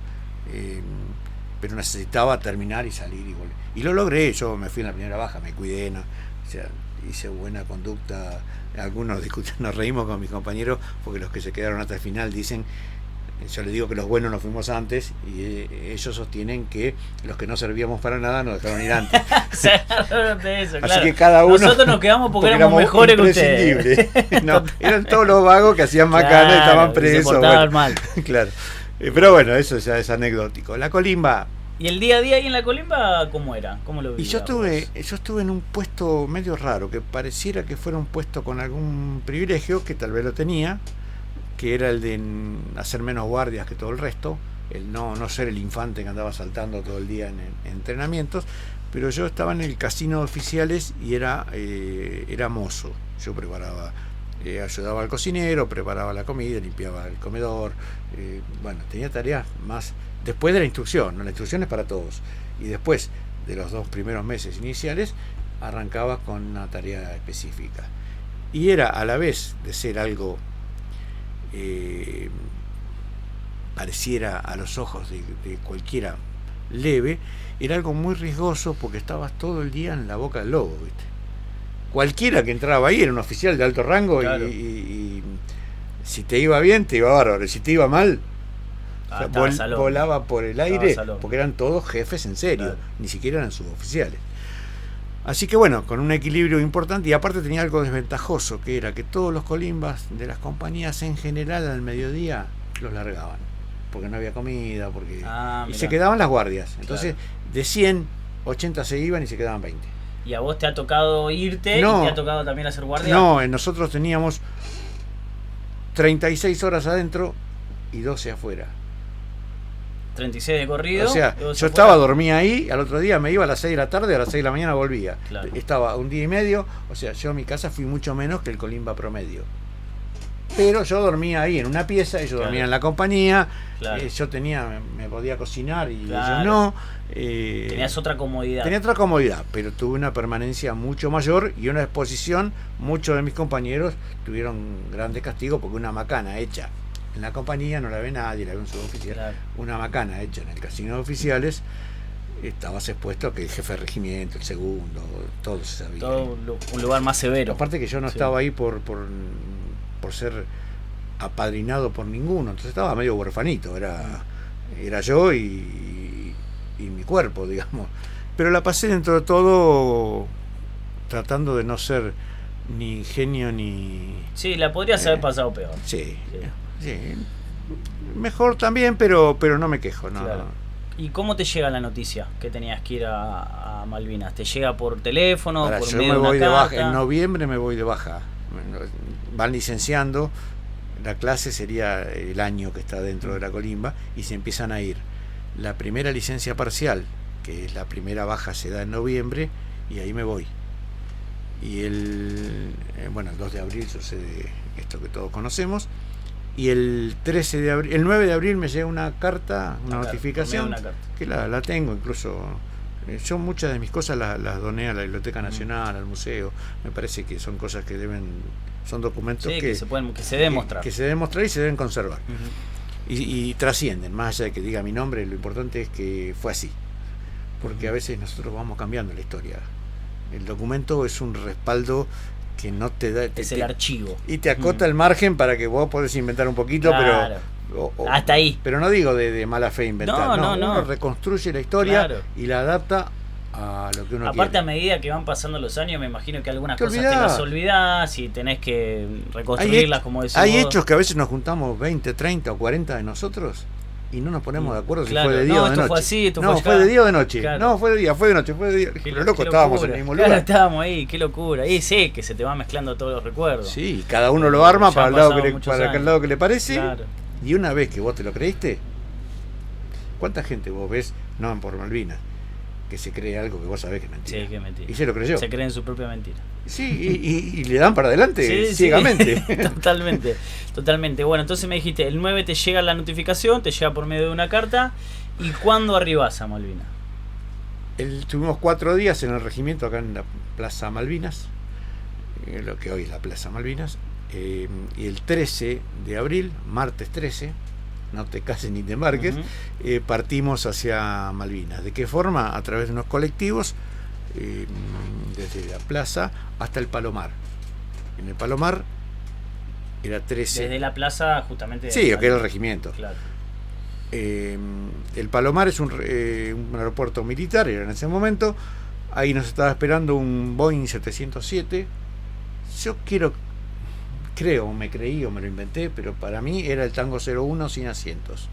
Pero necesitaba terminar y salir y volver. Y lo logré, yo me fui en la primera baja, me cuidé, ¿no? O sea, hice buena conducta. Algunos nos reímos con mis compañeros porque los que se quedaron hasta el final dicen, yo les digo que los buenos nos fuimos antes y ellos sostienen que los que no servíamos para nada nos dejaron ir antes. de eso, Así claro. que cada uno, nosotros nos quedamos porque éramos mejores que ustedes. No, eran todos los vagos que hacían macana y estaban presos. Se portaban mal. Claro. Pero bueno, eso ya es anecdótico. La colimba. ¿Y el día a día ahí en la colimba cómo era? ¿Cómo lo vivías? Y yo estuve en un puesto medio raro, que pareciera que fuera un puesto con algún privilegio, que tal vez lo tenía, que era el de hacer menos guardias que todo el resto, el no ser el infante que andaba saltando todo el día en entrenamientos, pero yo estaba en el casino de oficiales y era mozo. Yo preparaba, ayudaba al cocinero, preparaba la comida, limpiaba el comedor, tenía tareas más después de la instrucción, ¿no? La instrucción es para todos, y después de los 2 primeros meses iniciales arrancaba con una tarea específica, y era, a la vez de ser algo pareciera a los ojos de cualquiera leve, era algo muy riesgoso porque estabas todo el día en la boca del lobo, ¿viste? Cualquiera que entraba ahí era un oficial de alto rango, claro. y si te iba bien te iba bárbaro, si te iba mal volaba por el aire, porque eran todos jefes en serio, claro. Ni siquiera eran suboficiales. Así que bueno, con un equilibrio importante, y aparte tenía algo desventajoso, que era que todos los colimbas de las compañías en general al mediodía los largaban, porque no había comida, y se quedaban las guardias. Entonces, claro. De 100, 80 se iban y se quedaban 20. ¿Y a vos te ha tocado irte? No, ¿y te ha tocado también hacer guardia? No, nosotros teníamos 36 horas adentro y 12 afuera. 36 de corrido. O sea, yo dormía ahí, al otro día me iba a las 6 de la tarde, a las 6 de la mañana volvía. Claro. Estaba un día y medio, o sea, yo a mi casa fui mucho menos que el colimba promedio. Pero yo dormía ahí en una pieza, ellos claro. dormían en la compañía, claro. Yo me podía cocinar y claro. ellos no. Tenías otra comodidad. Tenía otra comodidad, pero tuve una permanencia mucho mayor y una exposición. Muchos de mis compañeros tuvieron grandes castigos porque una macana hecha en la compañía no la ve nadie, la ve un suboficial. Claro. Una macana hecha en el casino de oficiales, estabas expuesto a que el jefe de regimiento, el segundo, todos se sabían. Todo un lugar más severo. Aparte que yo no estaba ahí por ser apadrinado por ninguno, entonces estaba medio huerfanito, era yo y mi cuerpo, digamos. Pero la pasé dentro de todo tratando de no ser ni ingenio ni... Sí, la podrías haber pasado peor. Sí. Mejor también, pero no me quejo, no. Claro. ¿Y cómo te llega la noticia que tenías que ir a Malvinas? ¿Te llega por teléfono, por yo medio me de voy una de baja. carta? En noviembre me voy de baja. Van licenciando. La clase sería el año que está dentro de la colimba y se empiezan a ir. La primera licencia parcial, que es la primera baja, se da en noviembre y ahí me voy. Y el 2 de abril sucede esto que todos conocemos. Y el 13 de abril, el 9 de abril me llega una carta, una notificación, una carta. que la tengo incluso. Yo muchas de mis cosas las doné a la Biblioteca Nacional, al museo. Me parece que son cosas que son documentos que se deben mostrar. Que se deben mostrar y se deben conservar. Uh-huh. Y trascienden, más allá de que diga mi nombre, lo importante es que fue así. Porque a veces nosotros vamos cambiando la historia. El documento es un respaldo que no te da... Es el archivo. Y te acota el margen para que vos podés inventar un poquito, claro. pero... hasta ahí. Pero no digo de mala fe inventar, no. Uno reconstruye la historia, claro, y la adapta a lo que uno aparte, quiere. A medida que van pasando los años, me imagino que algunas cosas te las olvidás y tenés que reconstruirlas, como decís Hay vos. hechos que a veces nos juntamos 20, 30 o 40 de nosotros y no nos ponemos de acuerdo claro, si fue de día o de noche. Fue así, esto fue de día o de noche. Claro. No, fue de día, fue de noche, fue de día. Pero loco, estábamos en el mismo lugar. Claro, estábamos ahí, qué locura. Y sí, que se te van mezclando todos los recuerdos. Sí, cada uno lo arma para el lado que le parece. Claro. Y una vez que vos te lo creíste, ¿cuánta gente vos ves, no por Malvinas, que se cree algo que vos sabés que es mentira? Sí, que es mentira. Y se lo creyó. Se cree en su propia mentira. Sí, y le dan para adelante ciegamente. Sí, totalmente. Bueno, entonces me dijiste, el 9 te llega la notificación, te llega por medio de una carta. ¿Y cuándo arribás a Malvinas? Tuvimos 4 días en el regimiento acá en la Plaza Malvinas, lo que hoy es la Plaza Malvinas, y el 13 de abril, martes 13, no te cases ni te embarques, partimos hacia Malvinas. ¿De qué forma? A través de unos colectivos, desde la plaza hasta el Palomar. En el Palomar era 13. Desde la plaza, justamente. Sí, que era el regimiento. Claro. El Palomar es un aeropuerto militar, era en ese momento. Ahí nos estaba esperando un Boeing 707. Yo creo, me creí o me lo inventé, pero para mí era el Tango 01 sin asientos.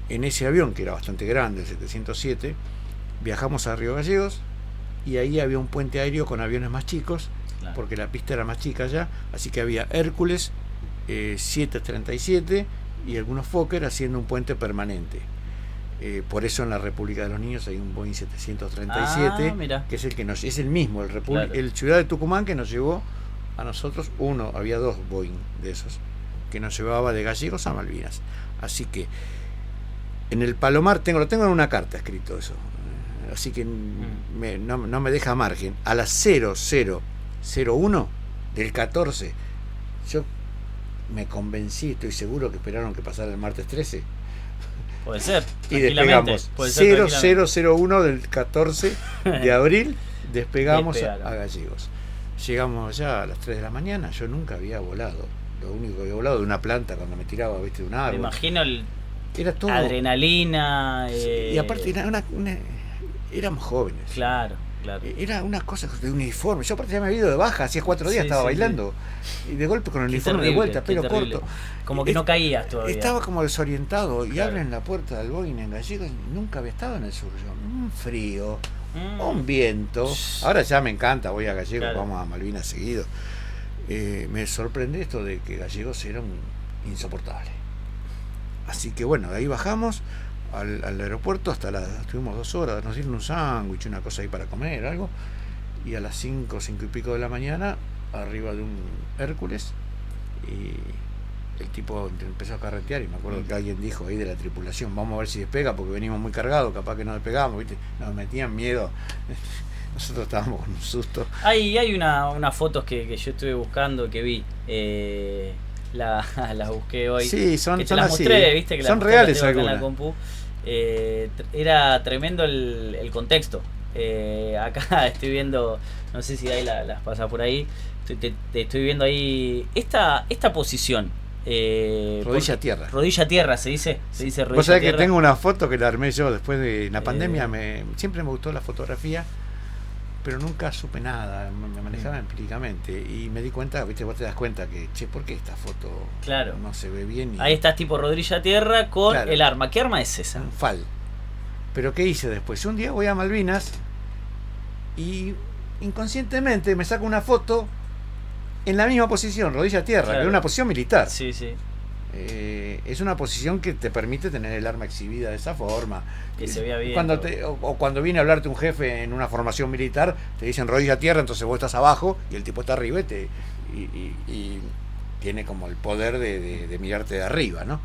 En ese avión, que era bastante grande, el 707, viajamos a Río Gallegos y ahí había un puente aéreo con aviones más chicos, claro, porque la pista era más chica ya, así que había Hércules, 737 y algunos Fokker haciendo un puente permanente. Por eso en la República de los Niños hay un Boeing 737, que es el que es el mismo, claro, el Ciudad de Tucumán, que nos llevó a nosotros, había 2 Boeing de esos, que nos llevaba de Gallegos a Malvinas. Así que en el Palomar lo tengo en una carta escrito eso, así que no me deja margen. A las 0001 del 14 yo me convencí, estoy seguro que esperaron que pasara el martes 13. Puede ser. Y despegamos. 0001 del 14 de abril, despegamos a Gallegos. Llegamos allá a las 3 de la mañana. Yo nunca había volado. Lo único que había volado de una planta cuando me tiraba, de un árbol. Me imagino era todo adrenalina. Y aparte éramos jóvenes. Claro. Era una cosa de uniforme. Yo aparte ya me había ido de baja, hacía 4 días estaba bailando. Y de golpe con el uniforme de vuelta, pelo corto. Como que no caías todavía. Estaba como desorientado. Y abren la puerta del Boeing en Gallegos. Nunca había estado en el sur. Un frío, un viento. Ahora ya me encanta, voy a Gallegos, claro, vamos a Malvinas seguido. Me sorprende esto de que Gallegos era insoportable. Así que bueno, de ahí bajamos al aeropuerto, estuvimos 2 horas, nos dieron un sándwich, una cosa ahí para comer, algo, y a las 5 y pico de la mañana, arriba de un Hércules, y el tipo empezó a carretear, y me acuerdo que alguien dijo ahí de la tripulación, vamos a ver si despega, porque venimos muy cargados, capaz que no despegamos, ¿viste? Nos metían miedo. Nosotros estábamos con un susto. Hay unas fotos que yo estuve buscando, que vi, las busqué hoy. Sí, son las mostré, así. ¿viste? Que son reales algunas. En la compu. Era tremendo el contexto. Acá estoy viendo, no sé si ahí las pasa por ahí. Te estoy viendo ahí esta posición. Rodilla a tierra. Rodilla a tierra, se dice rodilla. Vos sabés que tengo una foto que la armé yo después de la pandemia. Siempre me gustó la fotografía, pero nunca supe nada, me manejaba empíricamente y me di cuenta, viste, vos te das cuenta que, che, ¿por qué esta foto no se ve bien? Ahí estás tipo rodilla a tierra con el arma. ¿Qué arma es esa? Un FAL. Pero ¿qué hice después? Un día voy a Malvinas y inconscientemente me saco una foto en la misma posición, rodilla a tierra, que es una posición militar. Sí, sí. Es una posición que te permite tener el arma exhibida de esa forma. Que se vea bien. Cuando viene a hablarte un jefe en una formación militar, te dicen rodilla a tierra, entonces vos estás abajo y el tipo está arriba y tiene como el poder de mirarte de arriba, ¿no?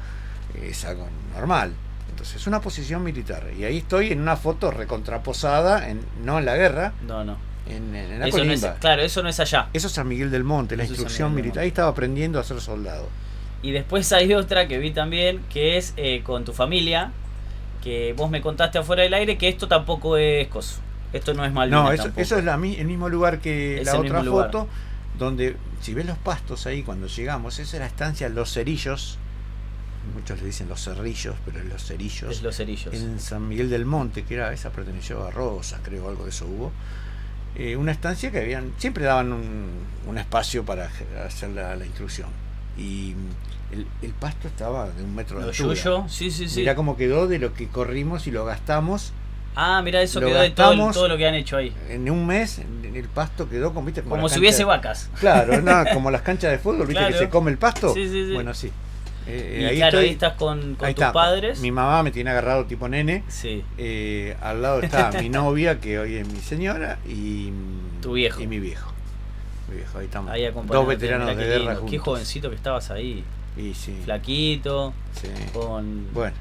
Es algo normal. Entonces es una posición militar. Y ahí estoy en una foto recontraposada, no en la guerra. No. En la eso colimba. no es, claro, eso no es allá. Eso es San Miguel del Monte, la instrucción militar. Ahí estaba aprendiendo a ser soldado. Y después hay otra que vi también, que es con tu familia, que vos me contaste afuera del aire, que esto tampoco es coso. Esto no es Malvinas. No, eso es el mismo lugar que la otra foto, donde si ves los pastos ahí cuando llegamos, esa es la estancia Los Cerillos. Muchos le dicen Los Cerrillos, pero es Los Cerillos. Es Los Cerillos. En San Miguel del Monte, que esa perteneció a Rosas, creo, algo de eso hubo. Una estancia que siempre daban un espacio para hacer la instrucción. Y el pasto estaba de 1 metro de altura. Yuyo, sí. Mirá cómo quedó de lo que corrimos y lo gastamos. Mirá, eso quedó de todo lo que han hecho ahí. En un mes el pasto quedó como si hubiese vacas. Claro, como las canchas de fútbol, ¿viste? Que se come el pasto. Sí. Bueno, sí. Y ahí estás con tus padres. Mi mamá me tiene agarrado tipo nene. Sí. Al lado está mi novia, que hoy es mi señora, y tu viejo. Y mi viejo. Ahí estamos. Ahí 2 veteranos de guerra juntos. Qué jovencito que estabas ahí. Y sí. Flaquito. Sí. Bueno,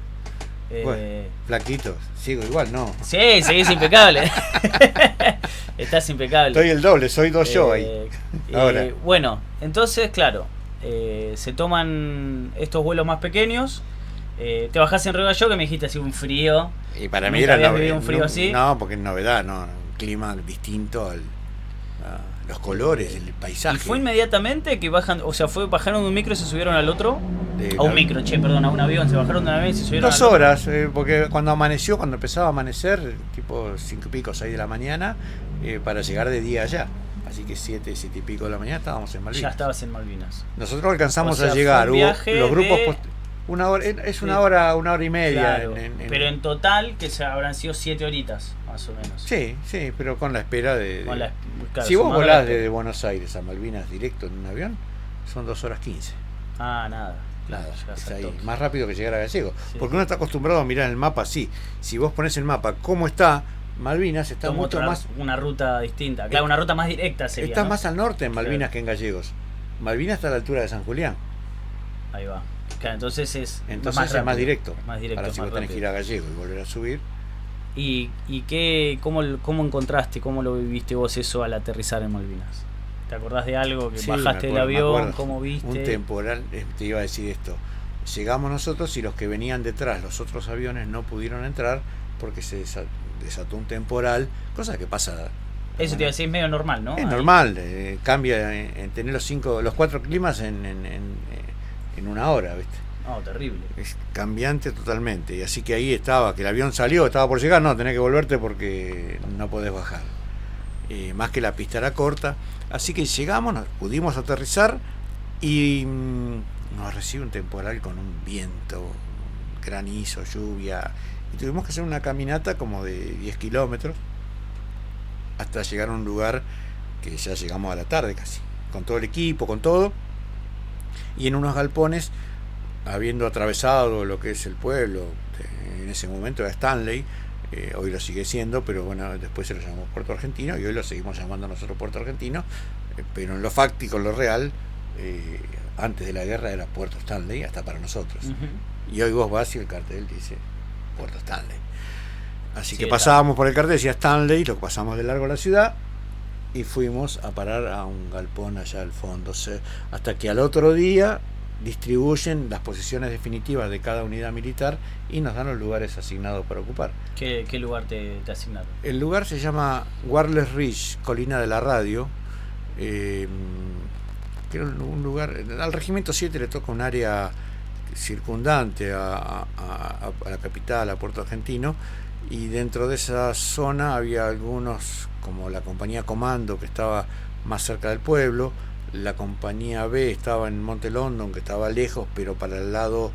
flaquito. Sigo igual, ¿no? Sí, seguís impecable. Estás impecable. Estoy el doble, soy 2 yo ahí. Ahora. Bueno, entonces, claro, se toman estos vuelos más pequeños. Te bajás en Río Gallo, que me dijiste así un frío. Y para mí era un frío así. No, porque es novedad, ¿no? Un clima distinto los colores, el paisaje. ¿Y fue inmediatamente que bajan, bajaron de un micro y se subieron al otro? A un avión, se bajaron de un avión y se subieron 2 horas, porque cuando empezaba a amanecer, tipo 5 y pico, 6 de la mañana, para llegar de día allá. Así que 7 y pico de la mañana estábamos en Malvinas. Ya estabas en Malvinas. Nosotros alcanzamos a llegar. Los grupos una hora y media. Claro, pero en total que habrán sido 7 horitas, más o menos. Sí, pero con la espera de... claro, si vos volás desde Buenos Aires a Malvinas directo en un avión, son 2 horas 15. Nada. Es ahí, más rápido que llegar a Gallego. Porque uno está acostumbrado a mirar el mapa así. Si vos pones el mapa cómo está, Malvinas está mucho más... Una ruta distinta, claro, una ruta más directa sería. Estás más al norte en Malvinas que en Gallegos. Malvinas está a la altura de San Julián. Ahí va. Claro, entonces es más directo. Ahora si vos tenés que ir a Gallego y volver a subir. ¿Y cómo encontraste, cómo lo viviste vos eso al aterrizar en Malvinas? ¿Te acordás de algo? Que bajaste del avión, cómo viste. Un temporal, te iba a decir esto. Llegamos nosotros y los que venían detrás, los otros aviones, no pudieron entrar porque se desató un temporal, cosa que pasa. Eso te iba a decir, es medio normal, ¿no? Es normal, cambia en tener los 4 climas en 1 hora, ¿viste? Terrible. Es cambiante totalmente. Y así que ahí estaba, que el avión salió, estaba por llegar, no, tenés que volverte porque no podés bajar. Más que la pista era corta. Así que llegamos, pudimos aterrizar y nos recibe un temporal con un viento, granizo, lluvia. Y tuvimos que hacer una caminata como de 10 kilómetros hasta llegar a un lugar que ya llegamos a la tarde casi, con todo el equipo, con todo. Y en unos galpones, habiendo atravesado lo que es el pueblo, en ese momento era Stanley, hoy lo sigue siendo, pero bueno, después se lo llamó Puerto Argentino y hoy lo seguimos llamando nosotros Puerto Argentino, pero en lo fáctico, en lo real, antes de la guerra era Puerto Stanley, hasta para nosotros. Y hoy vos vas y el cartel dice Puerto Stanley. Así que pasábamos por el cartel, decía Stanley, lo pasamos de largo a la ciudad y fuimos a parar a un galpón allá al fondo, hasta que al otro día distribuyen las posiciones definitivas de cada unidad militar y nos dan los lugares asignados para ocupar. ¿Qué lugar te asignaron? El lugar se llama Warles Ridge, Colina de la Radio. Que un lugar, al Regimiento 7 le toca un área circundante a la capital, a Puerto Argentino, y dentro de esa zona había algunos, como la compañía Comando, que estaba más cerca del pueblo, la compañía B estaba en Monte London, que estaba lejos, pero para el lado,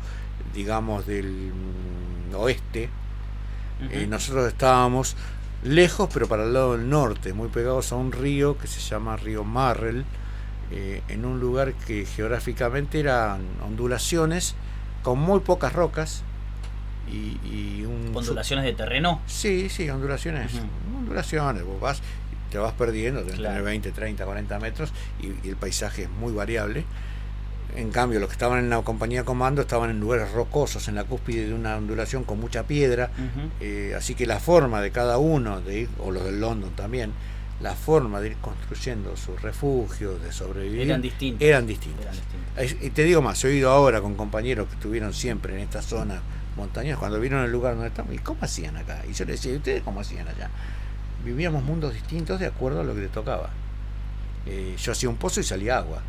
digamos, del oeste. Nosotros estábamos lejos, pero para el lado del norte, muy pegados a un río que se llama Río Marrel, en un lugar que geográficamente eran ondulaciones con muy pocas rocas y ¿Ondulaciones de terreno? Sí, ondulaciones. Ondulaciones, vos vas, te vas perdiendo, tenés que tener 20, 30, 40 metros y el paisaje es muy variable. En cambio, los que estaban en la compañía Comando estaban en lugares rocosos, en la cúspide de una ondulación con mucha piedra, así que la forma de cada uno de ir, o los del London también, la forma de ir construyendo sus refugios, de sobrevivir, eran distintas. Y te digo más, he oído ahora con compañeros que estuvieron siempre en esta zona montañosa, cuando vieron el lugar donde estamos, ¿y cómo hacían acá? Y yo les decía, ¿y ustedes cómo hacían allá? Vivíamos mundos distintos de acuerdo a lo que les tocaba. Yo hacía un pozo y salía agua.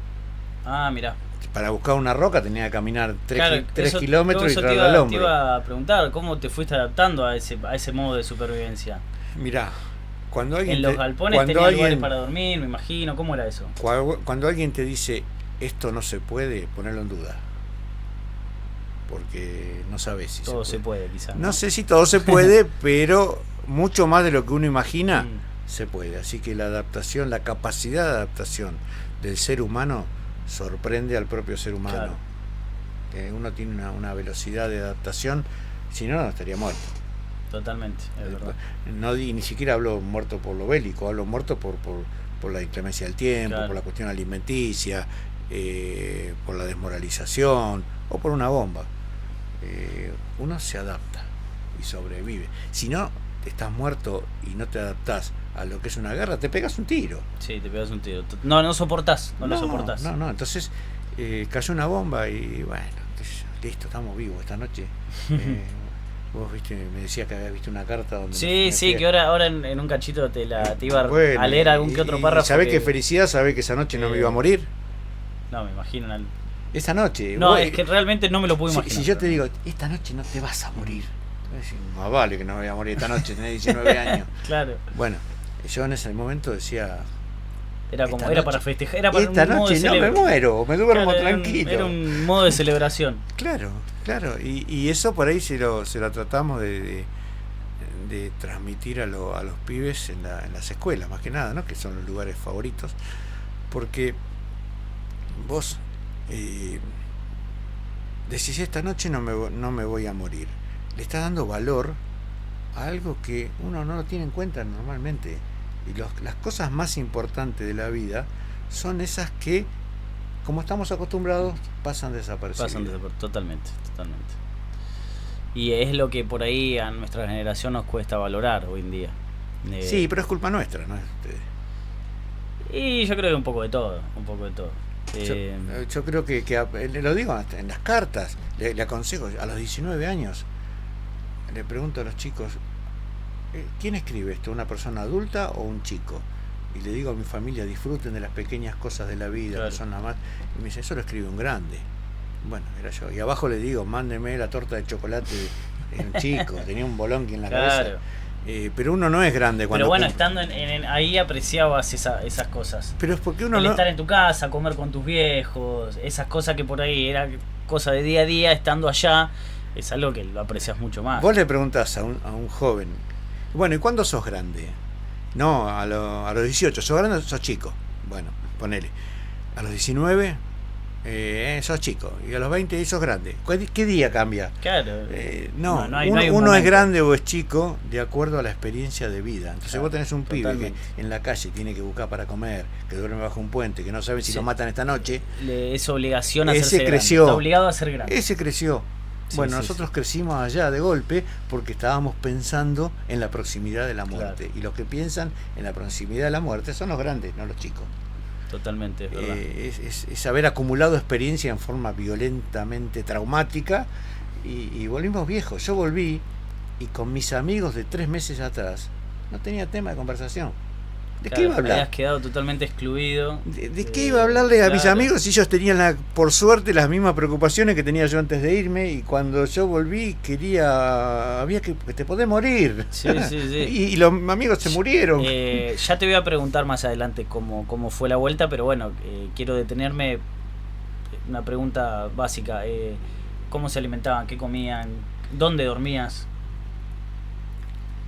Ah, mirá. Para buscar una roca tenía que caminar 3 eso, kilómetros y traerla al hombro. Te iba a preguntar, ¿cómo te fuiste adaptando a ese modo de supervivencia? Mirá, cuando alguien en los galpones tenías lugares para dormir, me imagino, ¿cómo era eso? Cuando alguien te dice, esto no se puede, ponerlo en duda. Porque no sabes si todo se puede, quizás. No sé si todo se puede, pero mucho más de lo que uno imagina se puede. Así que la adaptación, la capacidad de adaptación del ser humano sorprende al propio ser humano. Claro. Uno tiene una velocidad de adaptación, si no estaría muerto. Totalmente, es verdad. Ni siquiera hablo muerto por lo bélico, hablo muerto por la inclemencia del tiempo, por la cuestión alimenticia, por la desmoralización o por una bomba. Uno se adapta y sobrevive. Si no, estás muerto y no te adaptás a lo que es una guerra, te pegas un tiro. Sí, te pegas un tiro. No soportás, lo soportás. No, entonces cayó una bomba y bueno, listo, estamos vivos esta noche. Vos viste, me decías que había visto una carta donde... Sí, que ahora en un cachito te iba a leer algún que otro párrafo. ¿Sabés qué felicidad? ¿Sabés que esa noche no me iba a morir? No, me imagino. Esa noche... No, es que realmente no me lo puedo imaginar. Si yo te digo, esta noche no te vas a morir. Más vale que no me voy a morir esta noche, tenés 19 años. Claro. Bueno, yo en ese momento decía... Era para festejar, era para esta noche no me muero, me duermo tranquilo. Era un modo de celebración. Claro. Y eso por ahí se lo tratamos de transmitir a los pibes en las escuelas, más que nada, ¿no? Que son los lugares favoritos. Porque vos decís, esta noche no me voy a morir. Le estás dando valor a algo que uno no lo tiene en cuenta normalmente. Y las cosas más importantes de la vida son esas que, como estamos acostumbrados, pasan desapercibidas. Totalmente. Y es lo que por ahí a nuestra generación nos cuesta valorar hoy en día. Sí, pero es culpa nuestra, ¿no? Y yo creo que un poco de todo. Yo creo que lo digo en las cartas, le aconsejo, a los 19 años, le pregunto a los chicos, ¿quién escribe esto? ¿Una persona adulta o un chico? Y le digo a mi familia, disfruten de las pequeñas cosas de la vida, que son nada más. Y me dice, eso lo escribe un grande. Bueno, era yo. Y abajo le digo, mándeme la torta de chocolate de un chico, tenía un bolonqui en la cabeza. Pero uno no es grande cuando... Pero bueno, estando ahí apreciabas esas cosas. Pero es porque uno estar en tu casa, comer con tus viejos, esas cosas que por ahí era cosa de día a día, estando allá, es algo que lo aprecias mucho más. Vos le preguntás a un joven, bueno, ¿y cuándo sos grande? No, a los 18, ¿sos grande o sos chico? Bueno, ponele. A los 19, sos chico. Y a los 20, sos grande. ¿Qué día cambia? Claro. Uno es grande o es chico de acuerdo a la experiencia de vida. Entonces vos tenés un pibe que en la calle tiene que buscar para comer, que duerme bajo un puente, que no sabe si lo matan esta noche. Es obligación a hacerse grande. Está obligado a ser grande. Ese creció. Bueno, nosotros crecimos allá de golpe porque estábamos pensando en la proximidad de la muerte. Claro. Y los que piensan en la proximidad de la muerte son los grandes, no los chicos. Totalmente, es verdad. Es haber acumulado experiencia en forma violentamente traumática y volvimos viejos. Yo volví y con mis amigos de 3 meses atrás no tenía tema de conversación. ¿De qué iba a hablar? Habías quedado totalmente excluido. ¿De qué iba a hablarle a mis claro. amigos si ellos tenían, por suerte, las mismas preocupaciones que tenía yo antes de irme? Y cuando yo volví, había que te podés morir. Sí, sí, sí. y los amigos se murieron. Ya te voy a preguntar más adelante cómo fue la vuelta, pero bueno, quiero detenerme. Una pregunta básica. ¿Cómo se alimentaban? ¿Qué comían? ¿Dónde dormías?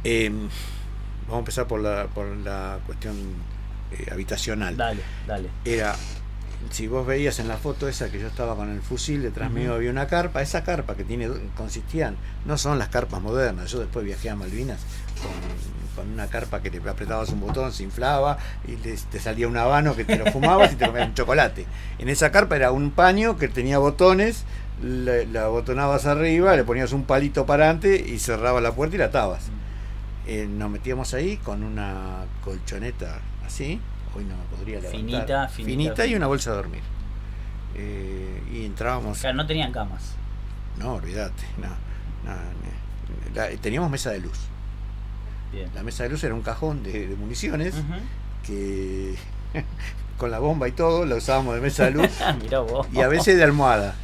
Vamos a empezar por la cuestión habitacional. Dale. Era, si vos veías en la foto esa que yo estaba con el fusil, detrás mío había una carpa. Esa carpa que consistían, no son las carpas modernas. Yo después viajé a Malvinas con una carpa que le apretabas un botón, se inflaba y te salía un habano que te lo fumabas y te comías un chocolate. En esa carpa era un paño que tenía botones, la botonabas arriba, le ponías un palito para adelante y cerrabas la puerta y la atabas. Nos metíamos ahí con una colchoneta así, hoy no me podría levantar, finita y una bolsa de dormir. Y entrábamos. Claro, no tenían camas. No, olvídate, no. Teníamos mesa de luz. Bien. La mesa de luz era un cajón de municiones que con la bomba y todo la usábamos de mesa de luz. Mirá vos. Y a veces de almohada.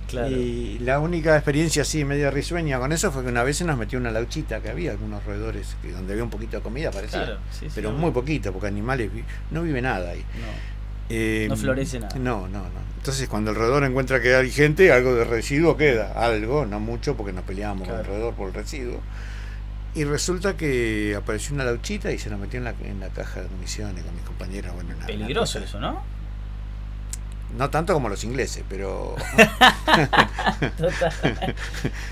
Claro. Y la única experiencia así media risueña con eso fue que una vez se nos metió una lauchita, que había algunos roedores donde había un poquito de comida, parecía, Claro, sí, pero sí, muy poquito, porque animales no vive nada ahí. No florece nada. No. Entonces cuando el roedor encuentra que hay gente, algo de residuo queda, algo, no mucho, porque nos peleábamos con el roedor por el residuo. Y resulta que apareció una lauchita y se nos metió en la caja de municiones con mis compañeros. Bueno, peligroso eso, ¿no? No tanto como los ingleses, pero... Total.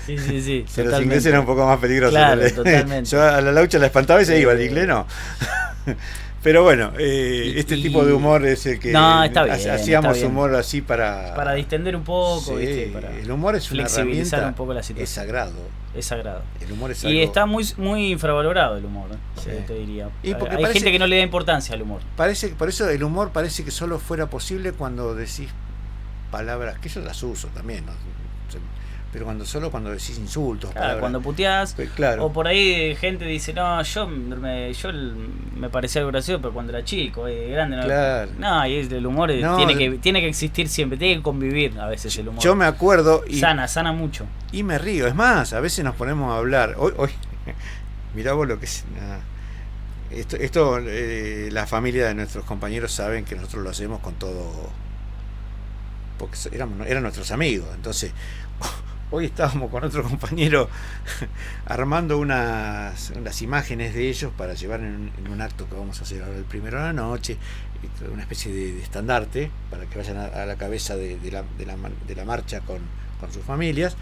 Sí. Pero los ingleses eran un poco más peligrosos. Claro, totalmente. Yo a la laucha la espantaba y se iba, el inglés no. Pero bueno, este tipo de humor es el que... No, está bien, hacíamos está bien. Humor así para distender un poco, sí, ¿viste? Para el humor es una herramienta, un poco la situación. Es sagrado. El humor es y algo... está muy infravalorado el humor, sí. te diría. Y porque hay gente que no le da importancia al humor. Por eso el humor parece que solo fuera posible cuando decís palabras, que yo las uso también, ¿no? Pero cuando decís insultos, claro, palabras, cuando puteás, claro. O por ahí gente dice, no, yo me parecía algo gracioso, pero cuando era chico, grande, no. Claro. No, y el humor tiene que existir siempre, tiene que convivir a veces el humor. Yo me acuerdo y sana mucho. Y me río, es más, a veces nos ponemos a hablar. Hoy mirá vos lo que es. Esto la familia de nuestros compañeros saben que nosotros lo hacemos con todo, porque eran nuestros amigos. Entonces, hoy estábamos con otro compañero armando unas imágenes de ellos para llevar en un acto que vamos a hacer ahora el primero de la noche, una especie de estandarte para que vayan a la cabeza de la marcha con sus familias.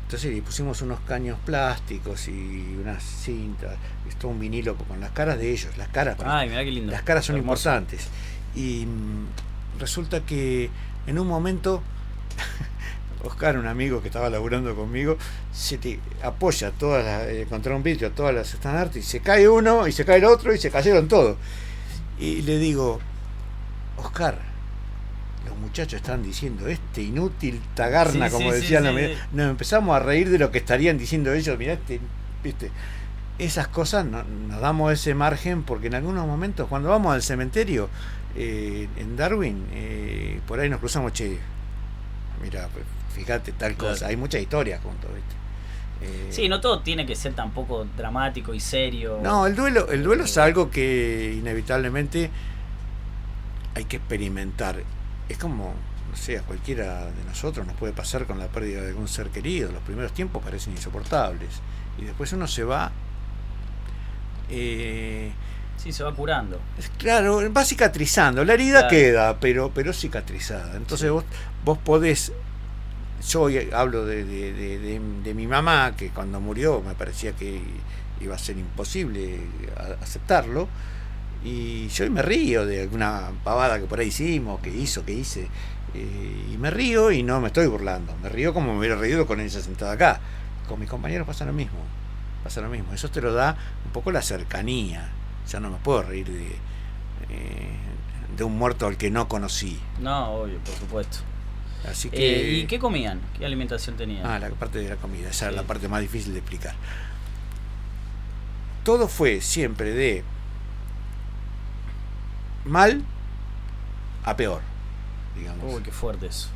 Entonces le pusimos unos caños plásticos y unas cintas, todo un vinilo con las caras de ellos, las caras. Ay, mirá qué lindo. Las caras son hermoso. importantes. Y resulta que en un momento Oscar, un amigo que estaba laburando conmigo, se te apoya contra un vidrio todas las estandartes y se cae uno y se cae el otro y se cayeron todos. Y le digo, Oscar, los muchachos están diciendo inútil tagarna, como decían. Nos empezamos a reír de lo que estarían diciendo ellos. Mirá, ¿viste? Esas cosas nos damos ese margen, porque en algunos momentos cuando vamos al cementerio en Darwin, por ahí nos cruzamos, mira, pues, fíjate tal cosa, claro. Hay muchas historias juntos, ¿viste? Sí, no todo tiene que ser tampoco dramático y serio. No, el duelo es algo que inevitablemente hay que experimentar. Es como, no sé, a cualquiera de nosotros nos puede pasar con la pérdida de algún ser querido. Los primeros tiempos parecen insoportables y después uno se va... sí, se va curando. Claro, va cicatrizando. La herida, claro, queda, pero cicatrizada. Entonces sí. vos podés... Yo hablo de mi mamá, que cuando murió me parecía que iba a ser imposible aceptarlo, y yo me río de alguna pavada que por ahí hicimos, que hice, y me río y no me estoy burlando, me río como me hubiera reído con ella sentada acá. Con mis compañeros pasa lo mismo, eso te lo da un poco la cercanía. Ya no me puedo reír de un muerto al que no conocí. No, obvio, por supuesto. Así que, ¿y qué comían? ¿Qué alimentación tenían? La parte de la comida, esa es la parte más difícil de explicar. Todo fue siempre de mal a peor, digamos. Uy, qué fuerte eso.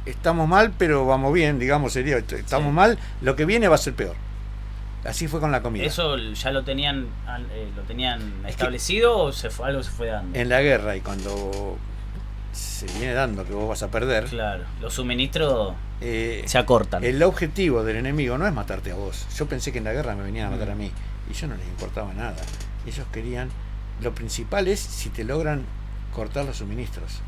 Estamos mal, pero vamos bien, digamos, sería, estamos mal, lo que viene va a ser peor. Así fue con la comida. ¿Eso ya lo tenían establecido o algo se fue dando? En la guerra, y cuando se viene dando que vos vas a perder, claro, los suministros se acortan. El objetivo del enemigo no es matarte a vos. Yo pensé que en la guerra me venían a matar a mí, y yo no les importaba nada. Ellos querían, lo principal es si te logran cortar los suministros,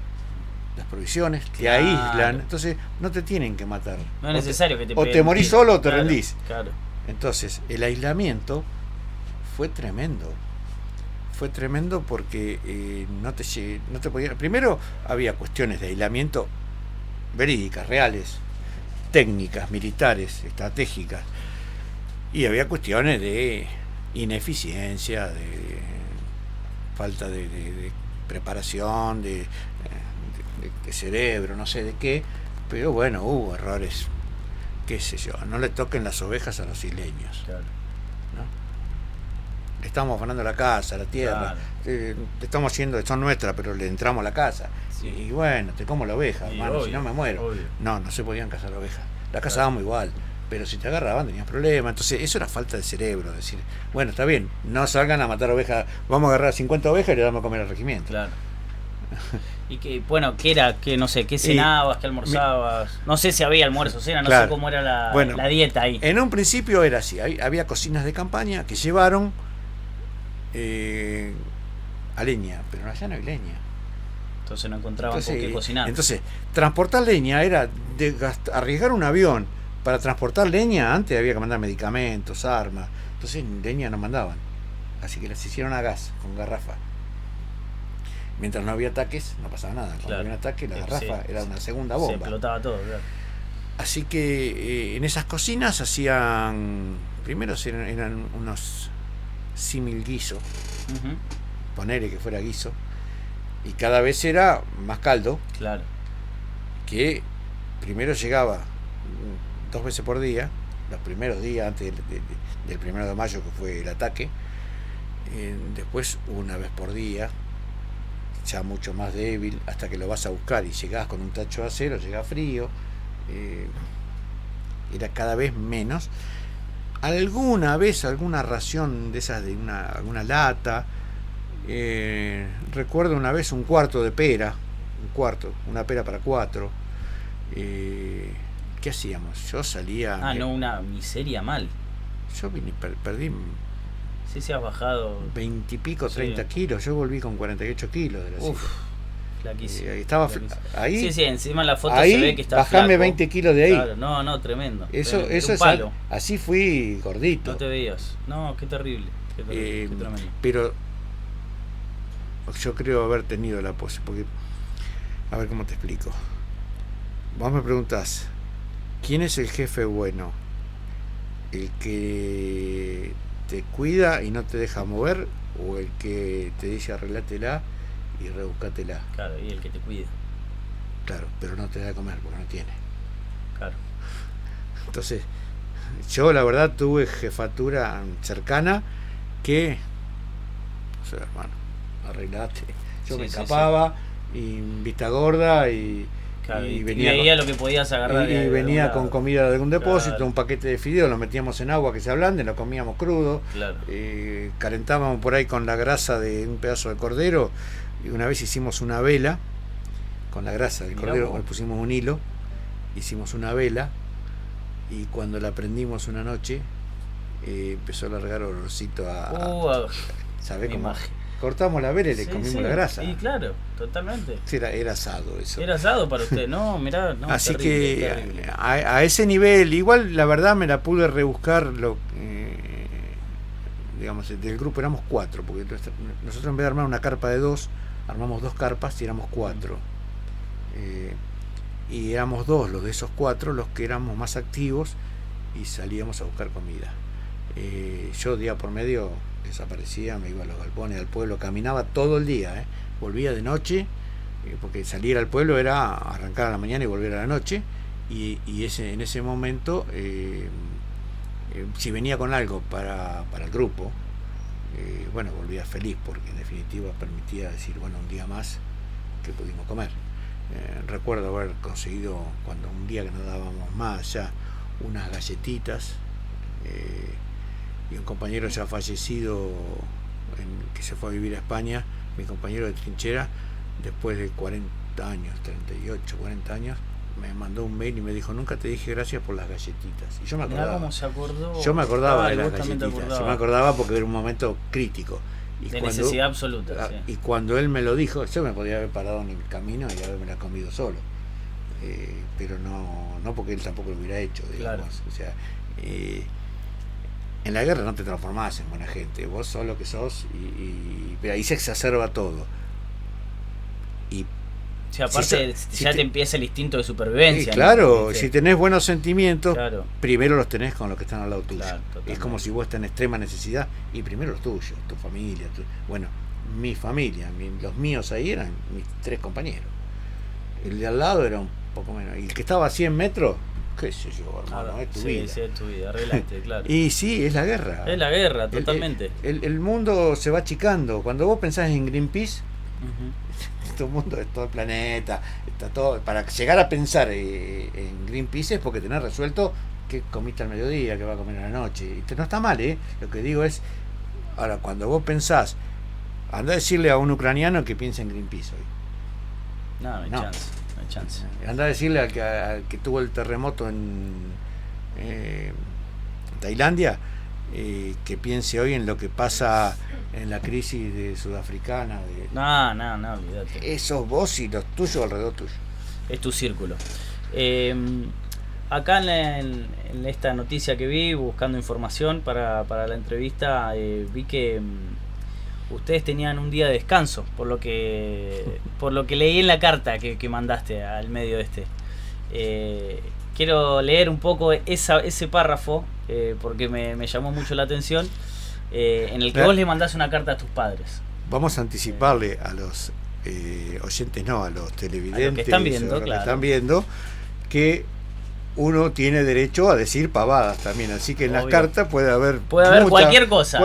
las provisiones, te aíslan, entonces no te tienen que matar. No es necesario que te o te morís solo o te claro, rendís. Claro. Entonces, el aislamiento fue tremendo. Fue tremendo porque no te podía. Primero, había cuestiones de aislamiento verídicas, reales, técnicas, militares, estratégicas. Y había cuestiones de ineficiencia, de falta de preparación, de cerebro, no sé de qué. Pero bueno, hubo errores. Qué sé yo, no le toquen las ovejas a los isleños. Claro. ¿No? Le estamos afanando la casa, la tierra. Claro. Le estamos haciendo, son nuestras, pero le entramos a la casa. Sí. Y bueno, te como la oveja, hermano, si no me muero. Obvio. No se podían cazar ovejas. La cazábamos igual, pero si te agarraban tenías problemas. Entonces, eso era falta de cerebro. Decir, bueno, está bien, no salgan a matar ovejas, vamos a agarrar 50 ovejas y le damos a comer al regimiento. Claro. Y que, bueno, ¿qué era? Que no sé, ¿qué cenabas? ¿Qué almorzabas? No sé si había almuerzo, cena, no sé cómo era la dieta ahí. En un principio era así, había cocinas de campaña que llevaron a leña, pero allá no hay leña. Entonces no encontraban con qué cocinar. Entonces, transportar leña era arriesgar un avión. Para transportar leña antes había que mandar medicamentos, armas. Entonces leña no mandaban. Así que las hicieron a gas, con garrafa. Mientras no había ataques, no pasaba nada. Cuando había un ataque, la garrafa era una segunda bomba. Se explotaba todo, claro. Así que en esas cocinas hacían... Primero eran unos símil guiso. Ponele que fuera guiso. Y cada vez era más caldo. Claro. Que primero llegaba 2 veces por día. Los primeros días antes del 1 de mayo, que fue el ataque. Después una vez por día, ya mucho más débil, hasta que lo vas a buscar y llegás con un tacho de acero, llega frío, era cada vez menos. Alguna vez alguna ración de esas de alguna lata, recuerdo una vez un cuarto de pera, una pera para 4. ¿Qué hacíamos? Yo salía... no, una miseria mal. Yo perdí... Sí, has bajado 20 y pico, 30 kilos. Yo volví con 48 kilos de la cita. Flaquísimo. Estaba ahí. Sí, encima en la foto ahí, se ve que está bajame flaco. 20 kilos de ahí. Claro, no, tremendo. Eso un palo. así fui gordito. No te veías. No, qué terrible. Qué tremendo. Pero yo creo haber tenido la pose, porque a ver cómo te explico. Vos me preguntás, ¿quién es el jefe bueno? ¿El que te cuida y no te deja mover, o el que te dice arreglátela y rebuscátela? Claro, y el que te cuida. Claro, pero no te da de comer porque no tiene. Claro. Entonces, yo la verdad tuve jefatura cercana que, o sea, hermano, arreglate. Yo me escapaba y vista gorda y venía lo que podías agarrar y venía con comida de algún depósito, un paquete de fideos, lo metíamos en agua que se ablande, lo comíamos crudo, calentábamos por ahí con la grasa de un pedazo de cordero, y una vez hicimos una vela con la grasa del cordero, le pusimos un hilo, hicimos una vela, y cuando la prendimos una noche empezó a largar olorcito ¿sabés cómo? Cortamos la vela y le comimos la grasa. Sí, claro, totalmente. Sí, era asado eso. Era asado para usted, no, mirá. No, así terrible, que terrible. A ese nivel, igual la verdad me la pude rebuscar, digamos, del grupo éramos 4, porque nosotros en vez de armar una carpa de 2, armamos 2 carpas y éramos 4. Y éramos 2, los de esos 4, los que éramos más activos y salíamos a buscar comida. Yo día por medio desaparecía, me iba a los galpones, al pueblo, caminaba todo el día, volvía de noche, porque salir al pueblo era arrancar a la mañana y volver a la noche, y en ese momento, si venía con algo para el grupo, bueno, volvía feliz porque en definitiva permitía decir, bueno, un día más que pudimos comer. Recuerdo haber conseguido, cuando un día que no dábamos más ya, unas galletitas, y un compañero ya fallecido que se fue a vivir a España, mi compañero de trinchera, después de 40 años, 38, 40 años, me mandó un mail y me dijo, nunca te dije gracias por las galletitas. Y yo me acordaba. ¿Cómo se acordó? Yo me acordaba de las galletitas. Yo me acordaba porque era un momento crítico. Y de necesidad absoluta. Y cuando él me lo dijo, yo me podía haber parado en el camino y haberme la comido solo. Pero no porque él tampoco lo hubiera hecho, digamos. Claro. O sea, en la guerra no te transformás en buena gente. Vos sos lo que sos pero ahí se exacerba todo. Y o sea, aparte ya te empieza el instinto de supervivencia. Claro, ¿no? si tenés buenos sentimientos, claro, primero los tenés con los que están al lado tuyo. Claro, es como si vos estás en extrema necesidad y primero los tuyos, tu familia. Bueno, mi familia, los míos ahí eran mis 3 compañeros. El de al lado era un poco menos. Y el que estaba a 100 metros, qué sé yo, hermano, es tu vida. Sí, es tu vida, arreglaste, claro. Y sí, es la guerra. Es la guerra, totalmente. El mundo se va achicando. Cuando vos pensás en Greenpeace, todo el mundo, todo el planeta, está todo. Para llegar a pensar en Greenpeace es porque tenés resuelto qué comiste al mediodía, qué va a comer a la noche. Y no está mal, Lo que digo es, ahora, cuando vos pensás, andá a decirle a un ucraniano que piense en Greenpeace hoy. No hay chance. Andá a decirle al que tuvo el terremoto en Tailandia, que piense hoy en lo que pasa en la crisis de sudafricana. No, olvídate. Eso vos y los tuyos alrededor tuyo. Es tu círculo. Acá en esta noticia que vi, buscando información para la entrevista, vi que ustedes tenían un día de descanso, por lo que leí en la carta que mandaste al medio quiero leer un poco ese párrafo, porque me llamó mucho la atención, en el que vos le mandás una carta a tus padres. Vamos a anticiparle a los oyentes, a los televidentes, a los que están viendo, que están viendo, que uno tiene derecho a decir pavadas también, así que en las cartas puede haber cualquier cosa,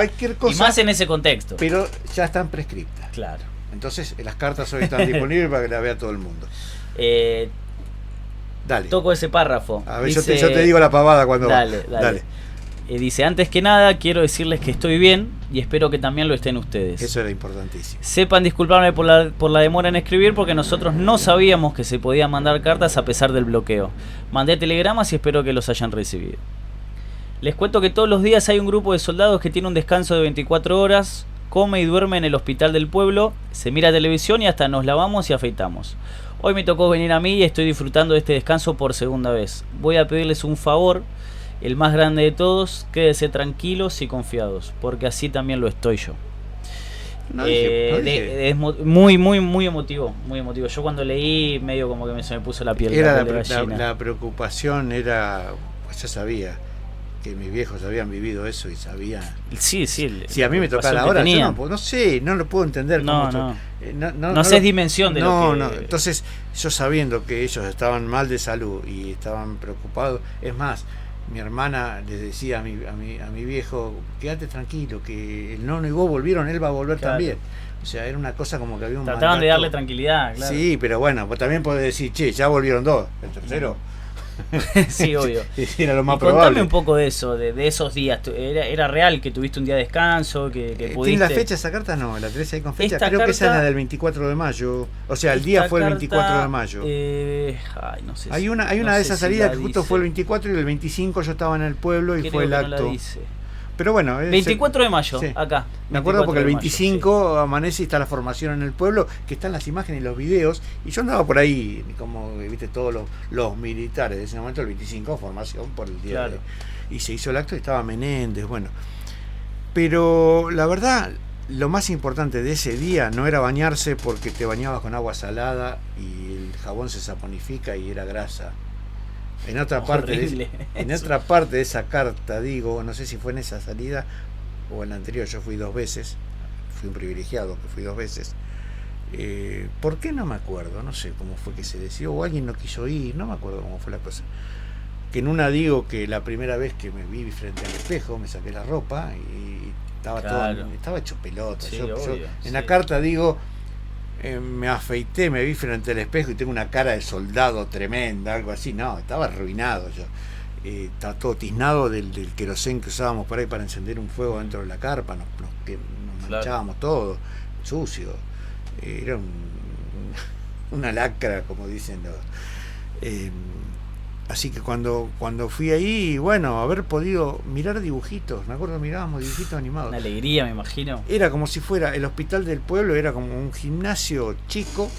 y más en ese contexto, pero ya están prescriptas. Claro. Entonces las cartas hoy están disponibles para que las vea todo el mundo. Dale. Toco ese párrafo. A ver, dice, yo te digo la pavada cuando dale. Dice, antes que nada quiero decirles que estoy bien y espero que también lo estén ustedes. Eso era importantísimo. Sepan disculparme por la demora en escribir, porque nosotros no sabíamos que se podían mandar cartas a pesar del bloqueo. Mandé telegramas y espero que los hayan recibido. Les cuento que todos los días hay un grupo de soldados que tiene un descanso de 24 horas, come y duerme en el hospital del pueblo, se mira televisión y hasta nos lavamos y afeitamos. Hoy me tocó venir a mí y estoy disfrutando de este descanso por segunda vez. Voy a pedirles un favor, el más grande de todos, quédense tranquilos y confiados, porque así también lo estoy yo. Es muy emotivo, muy emotivo. Yo cuando leí, medio como que se me puso la piel. La preocupación era, pues ya sabía que mis viejos habían vivido eso y sabían. Sí. Si a mí me tocara ahora, yo no sé, no lo puedo entender. No sé dimensión de lo que... No. Entonces, yo sabiendo que ellos estaban mal de salud y estaban preocupados, es más, mi hermana les decía a mi viejo, quédate tranquilo, que el nono y vos volvieron, él va a volver también. O sea, era una cosa como que había un Trataban de darle tranquilidad, claro. Sí, pero bueno, pues también podés decir, che, ya volvieron 2, el tercero. Sí, obvio. Era lo más probable. probable. Contame un poco de eso, de esos días. ¿Era real que tuviste un día de descanso? Que pudiste... ¿Tiene la fecha esa carta? No, la tenés ahí con fecha. Esta Creo carta, que esa es la del 24 de mayo. O sea, el día fue el 24 de mayo. No sé hay una de esas salidas que justo fue el 24 y el 25 yo estaba en el pueblo y creo fue el acto. No la dice. Pero bueno, 24 de mayo, sí. Acá. Me acuerdo porque el 25 amanece y está la formación en el pueblo, que están las imágenes y los videos, y yo andaba por ahí, como viste, todos los militares de ese momento, el 25, formación por el día. Claro. Y se hizo el acto y estaba Menéndez, bueno. Pero la verdad, lo más importante de ese día no era bañarse porque te bañabas con agua salada y el jabón se saponifica y era grasa. En otra parte de esa carta, digo, no sé si fue en esa salida o en la anterior, yo fui 2 veces, fui un privilegiado que fui 2 veces. ¿Por qué? No me acuerdo, no sé cómo fue que se decidió, o alguien no quiso ir, no me acuerdo cómo fue la cosa. Que en una digo que la primera vez que me vi frente al espejo, me saqué la ropa y estaba Claro. todo, estaba hecho pelota. Sí, Yo obvio, en sí. la carta digo, me afeité, me vi frente al espejo y tengo una cara de soldado tremenda, algo así. No, estaba arruinado yo. Estaba todo tiznado del querosén que usábamos por ahí para encender un fuego dentro de la carpa, nos manchábamos todo, sucio. Era una lacra, como dicen los. Así que cuando fui ahí, bueno, haber podido mirar dibujitos, me acuerdo mirábamos dibujitos animados. Una alegría, me imagino. Era como si fuera el hospital del pueblo, era como un gimnasio chico,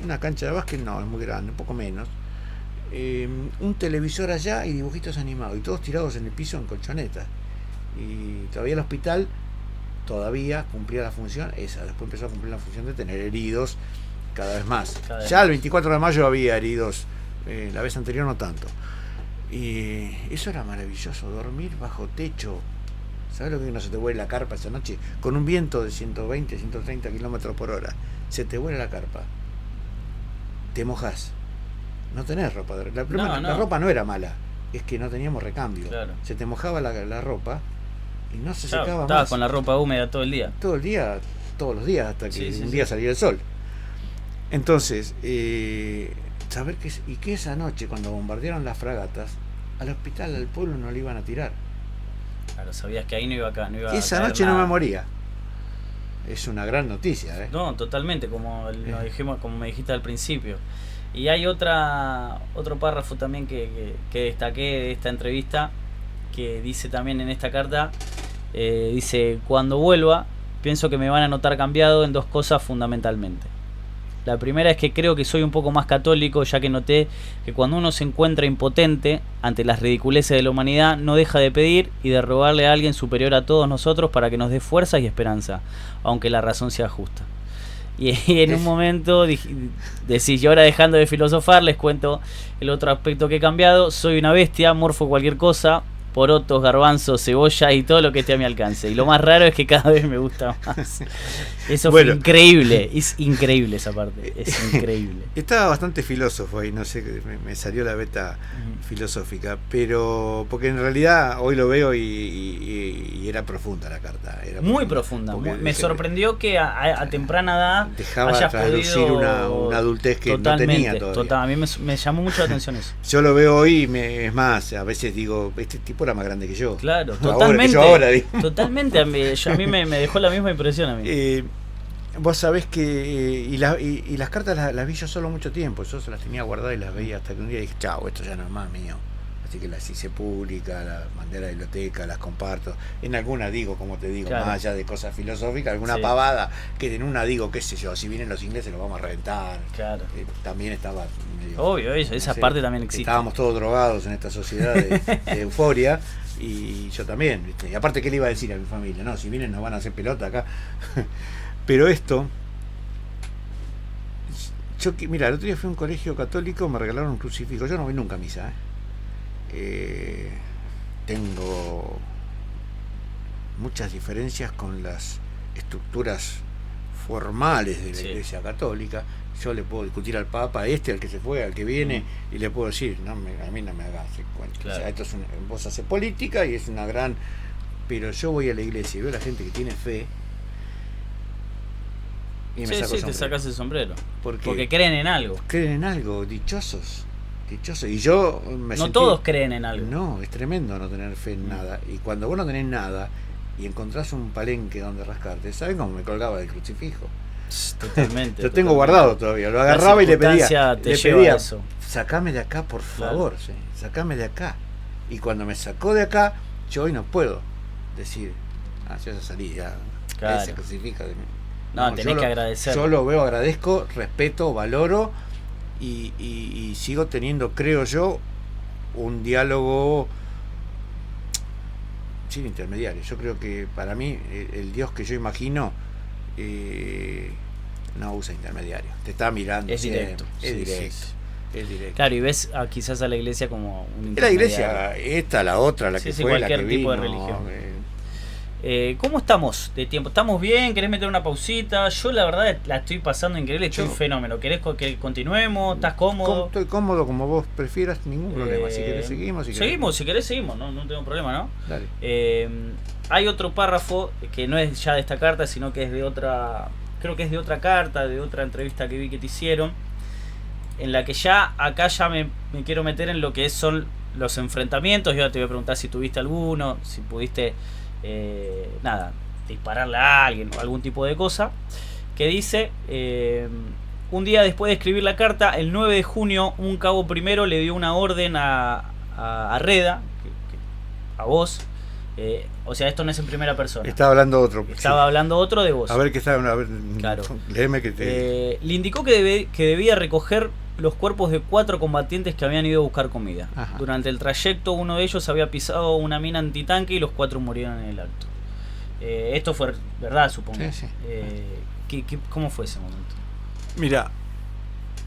una cancha de básquet, no, es muy grande, un poco menos. Un televisor allá y dibujitos animados, y todos tirados en el piso en colchonetas. Y todavía el hospital cumplía la función esa, después empezó a cumplir la función de tener heridos cada vez más. Ya el 24 de mayo había heridos, la vez anterior no tanto. Y eso era maravilloso, dormir bajo techo. ¿Sabes lo que no se te vuela la carpa esa noche? Con un viento de 120, 130 kilómetros por hora. Se te vuela la carpa. Te mojás. No tenés ropa. La ropa no era mala. Es que no teníamos recambio. Claro. Se te mojaba la ropa y no se secaba más. Estabas con la ropa húmeda todo el día. Todo el día, todos los días, hasta que Sí, un día salía el sol. Entonces, saber que esa noche, cuando bombardearon las fragatas, al hospital, al pueblo no le iban a tirar. Claro, sabías que ahí no iba a Esa caer noche nada. no me moría. Es una gran noticia, ¿eh? No, totalmente, como lo dijimos, como me dijiste al principio. Y hay otro párrafo también que destaqué de esta entrevista, que dice también en esta carta, dice: cuando vuelva, pienso que me van a notar cambiado en dos cosas fundamentalmente. La primera es que creo que soy un poco más católico, ya que noté que cuando uno se encuentra impotente ante las ridiculeces de la humanidad, no deja de pedir y de rogarle a alguien superior a todos nosotros para que nos dé fuerzas y esperanza, aunque la razón sea justa. Y en un momento decís, y ahora dejando de filosofar, les cuento el otro aspecto que he cambiado. Soy una bestia, morfo cualquier cosa, porotos, garbanzos, cebolla y todo lo que esté a mi alcance. Y lo más raro es que cada vez me gusta más. Eso fue increíble, es increíble esa parte, es increíble. Estaba bastante filósofo ahí, no sé, me salió la beta filosófica, pero porque en realidad hoy lo veo y era profunda la carta. Era muy profunda. Me sorprendió que a temprana edad dejaba hayas traslucir podido una adultez que no tenía todavía. A mí me llamó mucho la atención eso. Yo lo veo hoy y es más, a veces digo, este tipo era más grande que yo. Claro, totalmente. Totalmente, a mí me dejó la misma impresión a mí. Vos sabés que y las cartas las vi yo solo mucho tiempo. Yo se las tenía guardadas y las veía hasta que un día dije, chao, esto ya no es más mío. Así que las hice públicas, las mandé a la biblioteca, las comparto. En alguna digo, como te digo, claro, más allá de cosas filosóficas, alguna pavada, que en una digo, qué sé yo, si vienen los ingleses los vamos a reventar. Claro. También estaba medio, obvio, esa parte también existe. Estábamos todos drogados en esta sociedad de euforia. Y yo también, ¿viste? Y aparte, ¿qué le iba a decir a mi familia? No, si vienen nos van a hacer pelota acá. Pero esto, mira, el otro día fui a un colegio católico, me regalaron un crucifijo. Yo no voy nunca a misa, tengo muchas diferencias con las estructuras formales de la Iglesia Católica. Yo le puedo discutir al Papa, al que se fue, al que viene, y le puedo decir, a mí no me hagas cuenta. Claro. O sea, esto vos haces política y es una gran... Pero yo voy a la iglesia y veo a la gente que tiene fe y me saco el sombrero. Te sacas el sombrero. Porque creen en algo. Creen en algo, dichosos. Y yo no todos creen en algo. No, es tremendo no tener fe en nada. Y cuando vos no tenés nada y encontrás un palenque donde rascarte, ¿sabes cómo me colgaba del crucifijo? Totalmente. Lo tengo guardado todavía. Lo agarraba y le pedía, eso. Sacame de acá, por favor. Claro. Sacame de acá. Y cuando me sacó de acá, yo hoy no puedo decir, yo ya salí, ya. Claro. Se crucifica de mí. No, tenés que agradecer. Yo lo veo, agradezco, respeto, valoro y sigo teniendo, creo yo, un diálogo sin intermediarios. Yo creo que para mí el Dios que yo imagino no usa intermediarios. Te está mirando. Es siempre. directo. Es directo. Es directo. Claro, y ves quizás a la iglesia como un intermediario. La iglesia, esta, la otra, la que fue, la que cualquier tipo vino, de religión. ¿Cómo estamos de tiempo? ¿Estamos bien? ¿Querés meter una pausita? Yo la verdad la estoy pasando increíble, estoy fenómeno. ¿Querés que continuemos? ¿Estás cómodo? Estoy cómodo como vos prefieras, ningún problema. Si querés seguimos. Si querés seguimos, no tengo problema, ¿no? Dale. Hay otro párrafo que no es ya de esta carta, sino que es de otra, creo que es de otra carta, de otra entrevista que vi que te hicieron, en la que ya acá ya me quiero meter en lo que son los enfrentamientos. Yo te voy a preguntar si tuviste alguno, si pudiste dispararle a alguien o algún tipo de cosa, que dice: un día después de escribir la carta, el 9 de junio, un cabo primero le dio una orden a Reda, a vos. O sea, esto no es en primera persona. Estaba hablando otro. Estaba hablando otro de vos. A ver qué está. Claro. Léeme que te. Le indicó que debía recoger los cuerpos de 4 combatientes que habían ido a buscar comida. Ajá. Durante el trayecto, uno de ellos había pisado una mina antitanque y los 4 murieron en el acto. Esto fue verdad, supongo. Sí. ¿Cómo fue ese momento? Mira,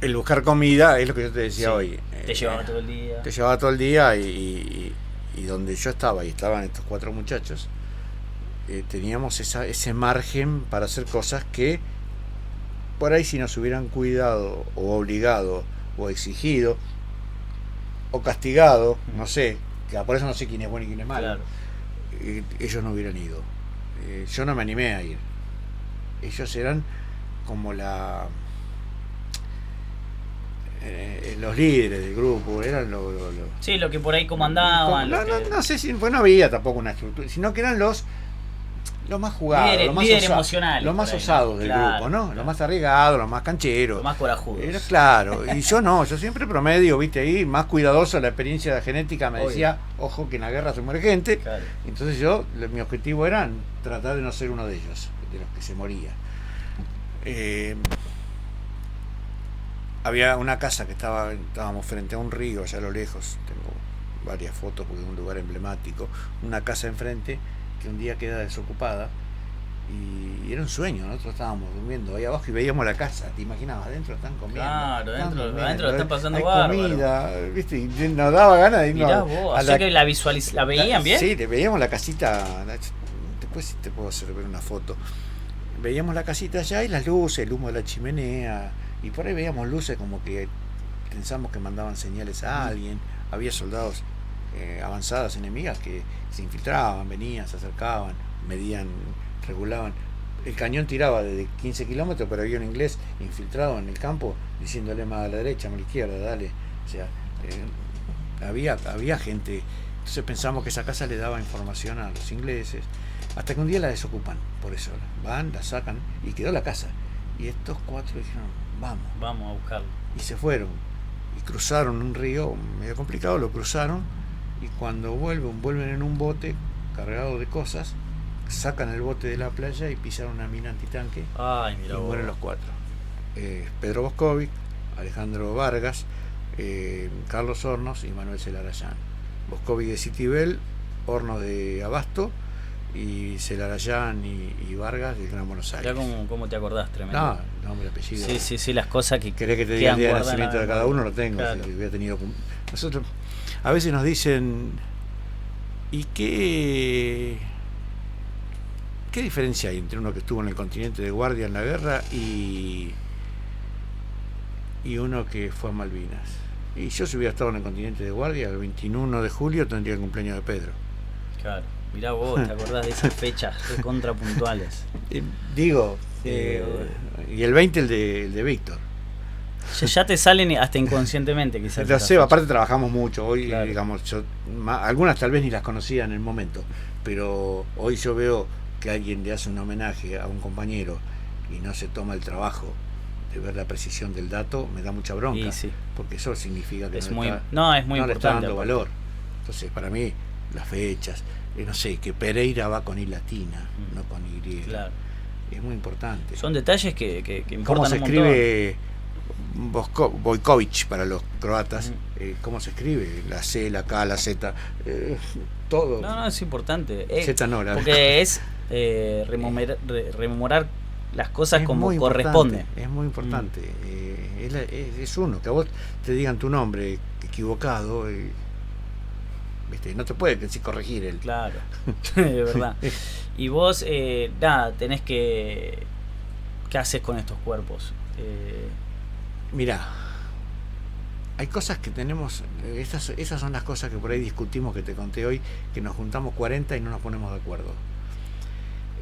el buscar comida es lo que yo te decía hoy. Te llevaba todo el día. Te llevaba todo el día y donde yo estaba, y estaban estos 4 muchachos, teníamos ese margen para hacer cosas que por ahí, si nos hubieran cuidado o obligado o exigido o castigado, no sé, que por eso no sé quién es bueno y quién es malo, claro, ellos no hubieran ido. Yo no me animé a ir. Ellos eran como los líderes del grupo, eran sí, lo que por ahí comandaban. No sé si, pues no había tampoco una estructura, sino que eran los más jugados, los más osados del grupo, ¿no? Claro. Los más arriesgados, los más cancheros, los más corajudos. Claro, y yo siempre promedio, viste ahí, más cuidadoso. La experiencia genética me decía, ojo que en la guerra se muere gente. Claro. Entonces mi objetivo era tratar de no ser uno de ellos, de los que se moría. Había una casa que estábamos frente a un río allá a lo lejos, tengo varias fotos porque es un lugar emblemático, una casa enfrente que un día queda desocupada y era un sueño. Nosotros estábamos durmiendo ahí abajo y veíamos la casa, te imaginabas, adentro están comiendo. Claro, adentro están pasando bárbaro. Comida, ¿viste? Y nos daba ganas de irnos. Mirá vos, así que la veían bien. Sí, veíamos la casita, después te puedo hacer ver una foto. Veíamos la casita allá y las luces, el humo de la chimenea, y por ahí veíamos luces como que pensamos que mandaban señales a alguien. Había soldados, avanzadas enemigas que se infiltraban, venían, se acercaban, medían, regulaban. El cañón tiraba desde 15 kilómetros, pero había un inglés infiltrado en el campo diciéndole más a la derecha, más a la izquierda, dale. O sea, había gente. Entonces pensamos que esa casa le daba información a los ingleses, hasta que un día la desocupan. Por eso van, la sacan y quedó la casa. Y estos 4 dijeron, vamos a buscarlo. Y se fueron y cruzaron un río medio complicado, lo cruzaron, y cuando vuelven en un bote cargado de cosas, sacan el bote de la playa y pisaron una mina antitanque. Ay, mira, y mueren los 4. Pedro Boscovic, Alejandro Vargas, Carlos Hornos y Manuel Celarayán. Boscovic de Citibel, Hornos de Abasto, y Celarayán y Vargas del Gran Buenos Aires. Ya cómo te acordás, tremendo. No, nombre, apellido. Sí, las cosas que querés que te diga el día de nacimiento de cada uno, lo tengo. Claro. Si hubiera tenido. Nosotros a veces nos dicen, ¿y qué diferencia hay entre uno que estuvo en el continente de guardia en la guerra y uno que fue a Malvinas? Y yo, si hubiera estado en el continente de guardia, el 21 de julio tendría el cumpleaños de Pedro. Claro. Mirá vos, ¿te acordás de esas fechas contrapuntuales? Digo, y el 20 el de Víctor. Ya te salen hasta inconscientemente, quizás. Lo sé, aparte trabajamos mucho. Hoy, claro, digamos, algunas tal vez ni las conocía en el momento, pero hoy yo veo que alguien le hace un homenaje a un compañero y no se toma el trabajo de ver la precisión del dato, me da mucha bronca. Sí. Porque eso significa que es no muy le está dando aparte. valor. Entonces, para mí, las fechas, no sé, que Pereira va con I latina, no con Y. Claro. Es muy importante. Son detalles que importan. ¿Cómo se un escribe Vojkovic para los croatas? ¿Cómo se escribe? La C, la K, la Z, todo. No, es importante. Z no, porque es rememorar las cosas como corresponde. Es muy importante. Es uno, que a vos te digan tu nombre equivocado, ¿viste? No te puede decir corregir él. Claro, de verdad. Y vos, nada, tenés que... ¿Qué haces con estos cuerpos? Mirá, hay cosas que tenemos, esas son las cosas que por ahí discutimos, que te conté hoy, que nos juntamos 40 y no nos ponemos de acuerdo.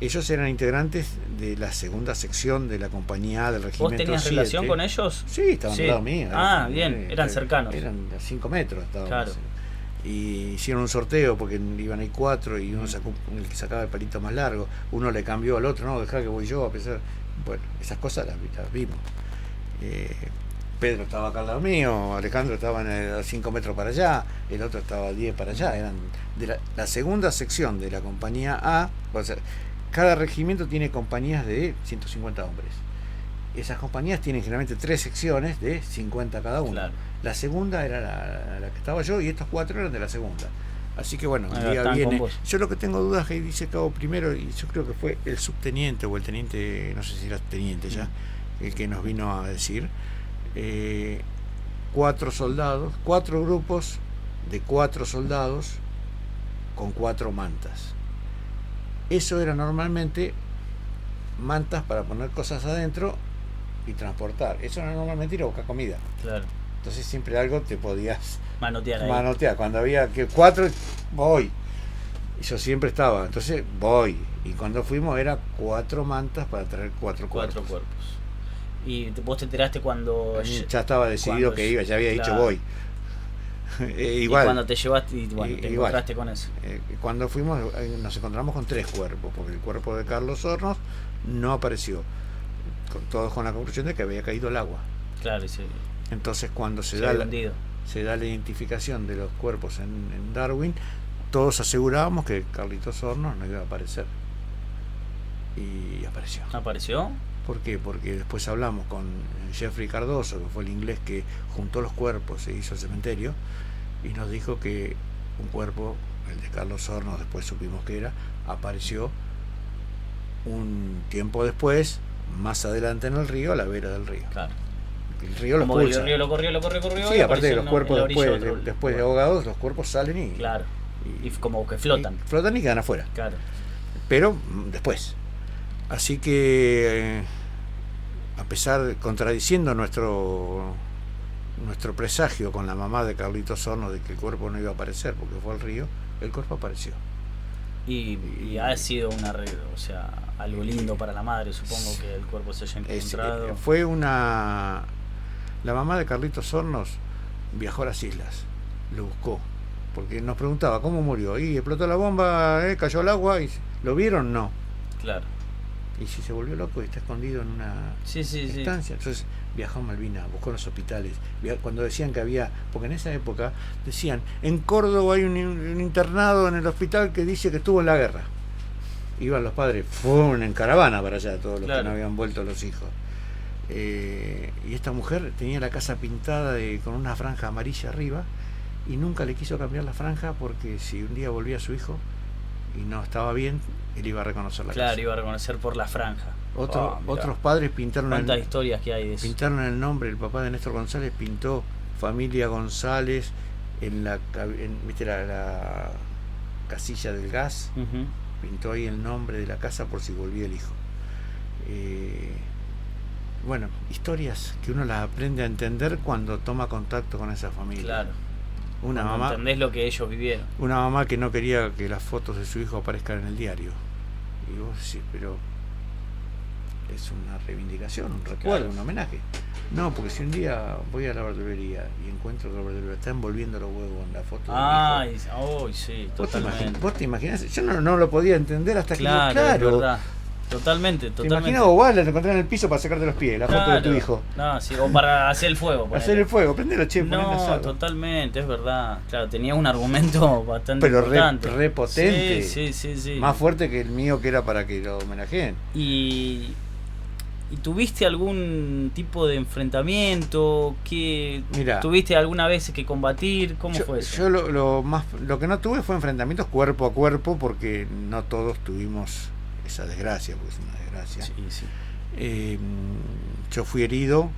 Ellos eran integrantes de la segunda sección de la compañía A del regimiento 7. ¿Vos tenías relación con ellos? Sí, estaban al lado mío. Bien, eran cercanos. Eran a 5 metros. Claro. Y hicieron un sorteo porque iban ahí 4 y uno sacó el que sacaba el palito más largo. Uno le cambió al otro, no, dejá que voy yo, a pesar. Bueno, esas cosas las vimos. Pedro estaba acá al lado mío, Alejandro estaba a 5 metros para allá, el otro estaba a 10 para allá. Eran de la segunda sección de la compañía A. O sea, cada regimiento tiene compañías de 150 hombres. Esas compañías tienen generalmente 3 secciones de 50 cada una. Claro. La segunda era la que estaba yo y estos 4 eran de la segunda. Así que bueno, el día viene. Yo lo que tengo dudas es que dice cabo primero, y yo creo que fue el subteniente o el teniente, no sé si era teniente ya, el que nos vino a decir, 4 soldados, 4 grupos de 4 soldados con 4 mantas. Eso era normalmente mantas para poner cosas adentro y transportar. Eso era normalmente ir a buscar comida. Claro. Entonces siempre algo te podías manotear. Cuando había que 4, voy. Y yo siempre estaba. Entonces voy. Y cuando fuimos era 4 mantas para traer 4 cuerpos. Y vos te enteraste cuando... Ya estaba decidido que iba, ya había dicho voy. Igual. Y cuando te llevaste y bueno, te encontraste con eso. Cuando fuimos nos encontramos con 3 cuerpos, porque el cuerpo de Carlos Hornos no apareció. Todos con la conclusión de que había caído el agua. Claro, sí. Entonces cuando se da la identificación de los cuerpos en Darwin, todos asegurábamos que Carlitos Hornos no iba a aparecer. Y apareció. ¿Apareció? ¿Por qué? Porque después hablamos con Jeffrey Cardoso, que fue el inglés que juntó los cuerpos e hizo el cementerio, y nos dijo que un cuerpo, el de Carlos Hornos, después supimos que era, apareció un tiempo después, más adelante en el río, a la vera del río. Claro. El río lo expulsa. El río lo corrió. Sí, aparte de los cuerpos después de ahogados, los cuerpos salen y... Claro. Y como que flotan. Flotan y quedan afuera. Claro. Pero después. Así que, a pesar, contradiciendo nuestro presagio con la mamá de Carlitos Hornos de que el cuerpo no iba a aparecer porque fue al río, el cuerpo apareció. Y ha sido algo lindo para la madre, supongo, que el cuerpo se haya encontrado. Fue la mamá de Carlitos Hornos viajó a las islas, lo buscó, porque nos preguntaba cómo murió, y explotó la bomba, cayó al agua, y ¿lo vieron? No. Claro. Y si se volvió loco y está escondido en una estancia, entonces viajó a Malvinas, buscó en los hospitales, cuando decían que había, porque en esa época decían, en Córdoba hay un internado en el hospital que dice que estuvo en la guerra. Iban los padres, fueron en caravana para allá, todos los que no habían vuelto los hijos. Y esta mujer tenía la casa pintada con una franja amarilla arriba, y nunca le quiso cambiar la franja porque si un día volvía su hijo y no estaba bien, él iba a reconocer la casa. Claro, iba a reconocer por la franja. Otros padres pintaron ¿Cuántas historias que hay de eso? Pintaron el nombre, el papá de Néstor González pintó familia González ¿viste la casilla del gas? Uh-huh. Pintó ahí el nombre de la casa por si volvía el hijo. Bueno, historias que uno las aprende a entender cuando toma contacto con esa familia. Claro. Una mamá, entendés lo que ellos vivieron. Una mamá que no quería que las fotos de su hijo aparezcan en el diario. Y vos decís, pero es una reivindicación, un recuerdo, un homenaje. No, porque si un día voy a la verdulería y encuentro que la verdulería está envolviendo los huevos en la foto de mi hijo. Sí, totalmente. ¿Vos te imaginás? Yo no lo podía entender hasta que claro. Es verdad. Totalmente. ¿Te imaginas vos la encontrás en el piso para sacarte los pies, la foto de tu hijo? No, sí, o para hacer el fuego. Hacer el fuego, prendelo, che, no, totalmente, es verdad. Claro, tenía un argumento bastante importante. Re potente. Sí. Más fuerte que el mío, que era para que lo homenajeen. ¿Y tuviste algún tipo de enfrentamiento? Mirá, ¿tuviste alguna vez que combatir? ¿Cómo fue eso? Yo lo que no tuve fue enfrentamientos cuerpo a cuerpo, porque no todos tuvimos esa desgracia, porque es una desgracia. Sí. Yo fui herido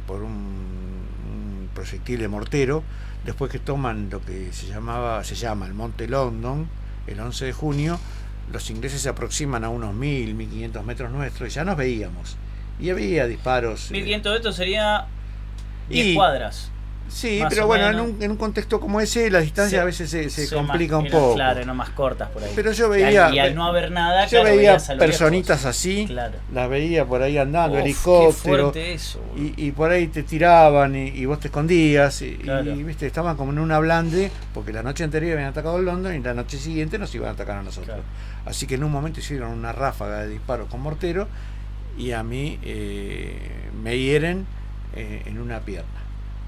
por un un proyectil de mortero, después que toman lo que se llama el Monte London, el 11 de junio, los ingleses se aproximan a unos 1.500 metros nuestros y ya nos veíamos. Y había disparos. 1.500 metros sería 10 cuadras. Sí, pero bueno, en un contexto como ese, la distancia a veces se complica un poco. Claro, eran más cortas por ahí. Pero yo veía. Y al no haber nada, yo veía personitas así, claro. Las veía por ahí andando, helicóptero. Qué fuerte eso, y por ahí te tiraban y vos te escondías. Claro. Y viste, estaban como en una blande, porque la noche anterior habían atacado el London y la noche siguiente nos iban a atacar a nosotros. Claro. Así que en un momento hicieron una ráfaga de disparos con mortero y a mí me hieren en una pierna.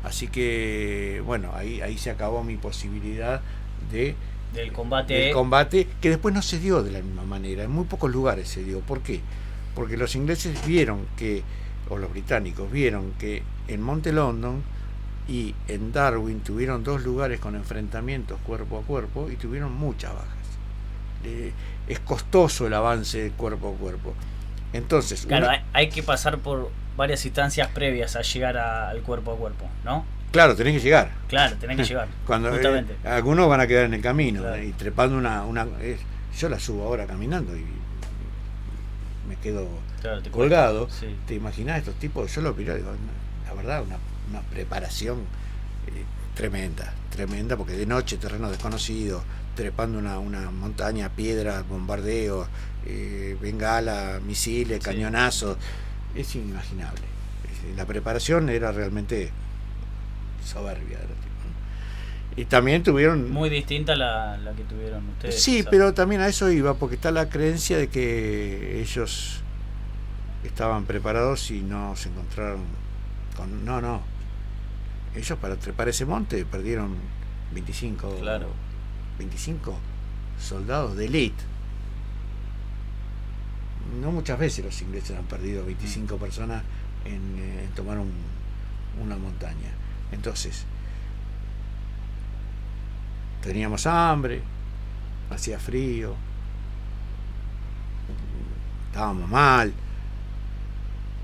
Así que, bueno, ahí se acabó mi posibilidad del combate, que después no se dio de la misma manera. En muy pocos lugares se dio. ¿Por qué? Porque los ingleses o los británicos vieron que en Monte London y en Darwin tuvieron 2 lugares con enfrentamientos cuerpo a cuerpo y tuvieron muchas bajas. Es costoso el avance de cuerpo a cuerpo. Entonces, claro, hay que pasar por varias instancias previas a llegar al cuerpo a cuerpo, ¿no? Claro, tenés que llegar. Claro, tenés que llegar. Cuando algunos van a quedar en el camino, claro. Y trepando yo la subo ahora caminando y me quedo colgado. Sí. ¿Te imaginás estos tipos? Yo lo miro y digo, la verdad, una preparación tremenda, porque de noche, terreno desconocido, trepando una montaña, piedras, bombardeos, bengala, misiles, cañonazos. Es inimaginable. La preparación era realmente soberbia de los tipos. Y también tuvieron... Muy distinta a la que tuvieron ustedes. Sí, pero también a eso iba, porque está la creencia de que ellos estaban preparados y no se encontraron con... No. Ellos para trepar ese monte perdieron 25 soldados de élite. No muchas veces los ingleses han perdido 25 personas en tomar una montaña. Entonces, teníamos hambre, hacía frío, estábamos mal,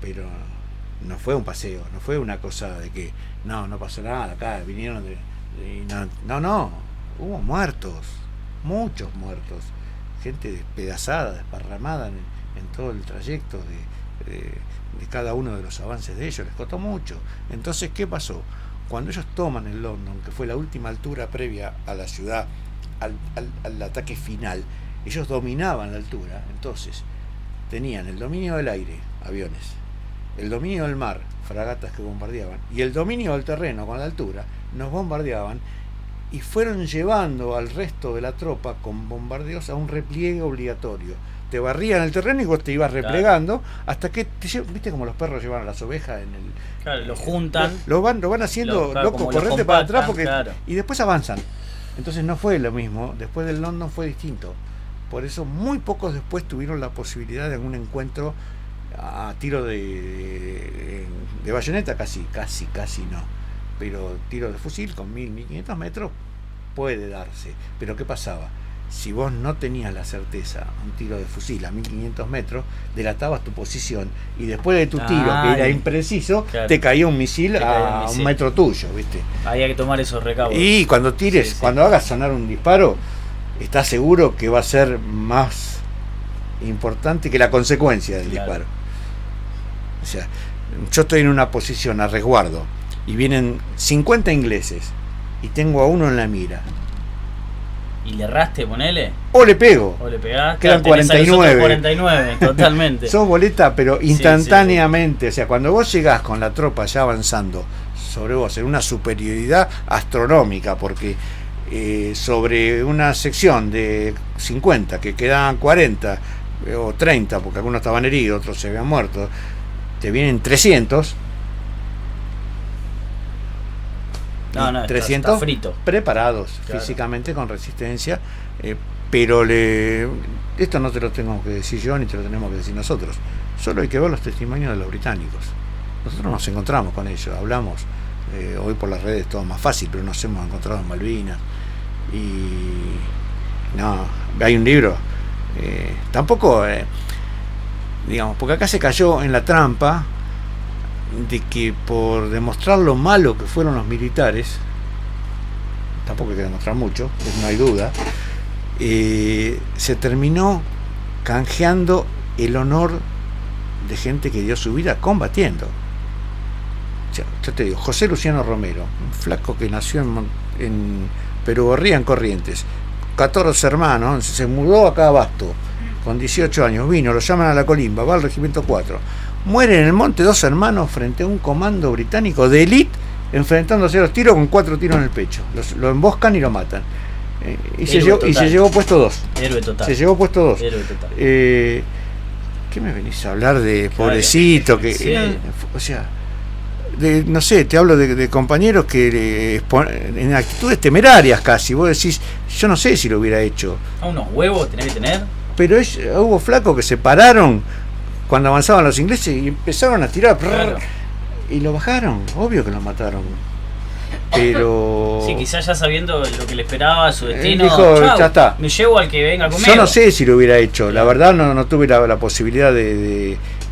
pero no fue un paseo, no fue una cosa de que no pasó nada, acá vinieron no, hubo muertos, muchos muertos, gente despedazada, desparramada en todo el trayecto de cada uno de los avances de ellos, les costó mucho. Entonces, ¿qué pasó? Cuando ellos toman el London, que fue la última altura previa a la ciudad, al ataque final, ellos dominaban la altura, entonces tenían el dominio del aire, aviones, el dominio del mar, fragatas que bombardeaban, y el dominio del terreno con la altura, nos bombardeaban y fueron llevando al resto de la tropa con bombardeos a un repliegue obligatorio. Te barrían el terreno y vos te ibas replegando, claro, hasta que viste como los perros llevan a las ovejas en el... Claro, lo juntan. Lo van haciendo, claro, loco, corrente para atrás, porque claro, y después avanzan. Entonces no fue lo mismo, después del London fue distinto. Por eso muy pocos después tuvieron la posibilidad de algún encuentro a tiro de bayoneta, casi no. Pero tiro de fusil con 1.500 metros puede darse. Pero ¿qué pasaba? Si vos no tenías la certeza, un tiro de fusil a 1.500 metros, delatabas tu posición y después de tu tiro, que era impreciso, claro, te caía un misil a un metro tuyo, ¿viste? Había que tomar esos recaudos. Y cuando tires, cuando hagas sonar un disparo, estás seguro que va a ser más importante que la consecuencia del disparo. O sea, yo estoy en una posición a resguardo y vienen 50 ingleses y tengo a uno en la mira. ¿Y le erraste, ponele? O le pego. O le pegás. Quedan 49. 49, totalmente. Sos boleta, pero instantáneamente. Sí. O sea, cuando vos llegás con la tropa ya avanzando sobre vos en una superioridad astronómica, porque sobre una sección de 50, que quedaban 40 o 30, porque algunos estaban heridos, otros se habían muerto, te vienen 300. No, 300 está frito, preparados, claro, físicamente, con resistencia, pero esto no te lo tengo que decir yo ni te lo tenemos que decir nosotros, solo hay que ver los testimonios de los británicos. Nosotros nos encontramos con ellos, hablamos, hoy por las redes todo más fácil, pero nos hemos encontrado en Malvinas y no, hay un libro, tampoco digamos, porque acá se cayó en la trampa de que por demostrar lo malo que fueron los militares, tampoco hay que demostrar mucho, no hay duda, se terminó canjeando el honor de gente que dio su vida combatiendo. Yo te digo, José Luciano Romero, un flaco que nació en Perugorría, en Corrientes, 14 hermanos, se mudó acá a Abasto con 18 años, vino, lo llaman a la Colimba, va al Regimiento 4, muere en el monte 2 hermanos frente a un comando británico de élite, enfrentándose a los tiros con 4 tiros en el pecho, lo emboscan y lo matan, y se llevó puesto 2. Héroe total. Se llevó puesto 2. Héroe total. ¿Qué me venís a hablar de pobrecito? Que, sí. O sea, no sé, te hablo de compañeros que en actitudes temerarias casi, vos decís, yo no sé si lo hubiera hecho. A unos huevos tenés que tener. Pero hubo flacos que se pararon cuando avanzaban los ingleses y empezaron a tirar, Claro. y lo bajaron, obvio que lo mataron. Pero Sí, quizás ya sabiendo lo que le esperaba, su destino. dijo, chau, ya está. Me llevo al que venga conmigo. yo no sé si lo hubiera hecho, la verdad no tuve la posibilidad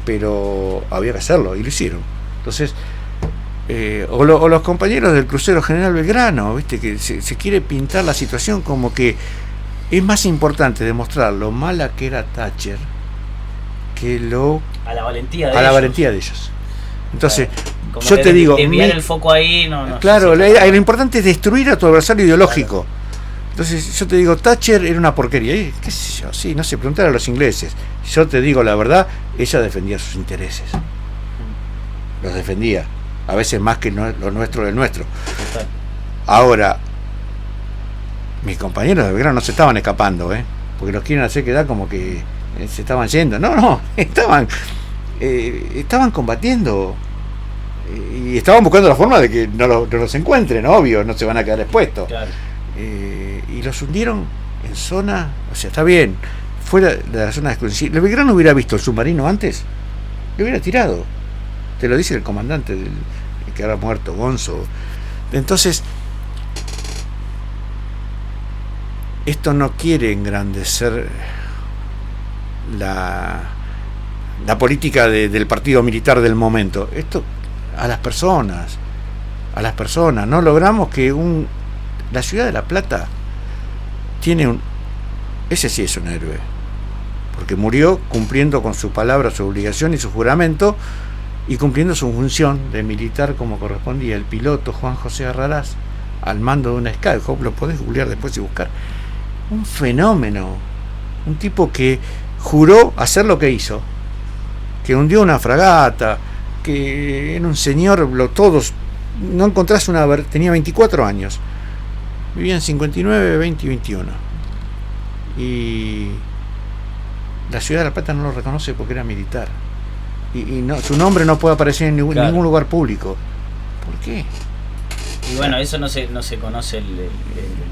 pero había que hacerlo y lo hicieron. Entonces, o los compañeros del crucero General Belgrano, viste, que se quiere pintar la situación como que es más importante demostrar lo mala que era Thatcher que a la valentía de ellos. Entonces, Como yo que te digo, desviar el foco ahí, no claro, sé si lo importante es destruir a tu adversario ideológico. Entonces, yo te digo, Thatcher era una porquería. ¿Qué sé yo? Sí, no sé, preguntar a los ingleses. Yo te digo la verdad, ella defendía sus intereses. Los defendía. A veces más que lo nuestro del nuestro. Total. Ahora, mis compañeros de Belgrano no se estaban escapando, porque los quieren hacer quedar como que se estaban yendo. No, estaban combatiendo. Y estaban buscando la forma de que no los encuentren, obvio, no se van a quedar expuestos. Claro. Y los hundieron en zona, o sea, está bien, fuera de la zona de exclusión. El Belgrano hubiera visto el submarino antes, lo hubiera tirado. Te lo dice el comandante el que ahora muerto, Gonzo. Entonces, esto no quiere engrandecer la política del partido militar del momento. Esto a las personas. No logramos que la ciudad de La Plata tiene ese sí es un héroe, porque murió cumpliendo con su palabra, su obligación y su juramento, y cumpliendo su función de militar como correspondía. El piloto Juan José Arrarás, al mando de una Skyhawk, lo podés googlear después y buscar. Un fenómeno, un tipo que juró hacer lo que hizo, que hundió una fragata, que era un señor, todos, no encontrás tenía 24 años, vivía en 59, 20 y 21, y la ciudad de La Plata no lo reconoce porque era militar, y no, su nombre no puede aparecer en ningún lugar público. ¿Por qué? Y bueno, eso no se conoce el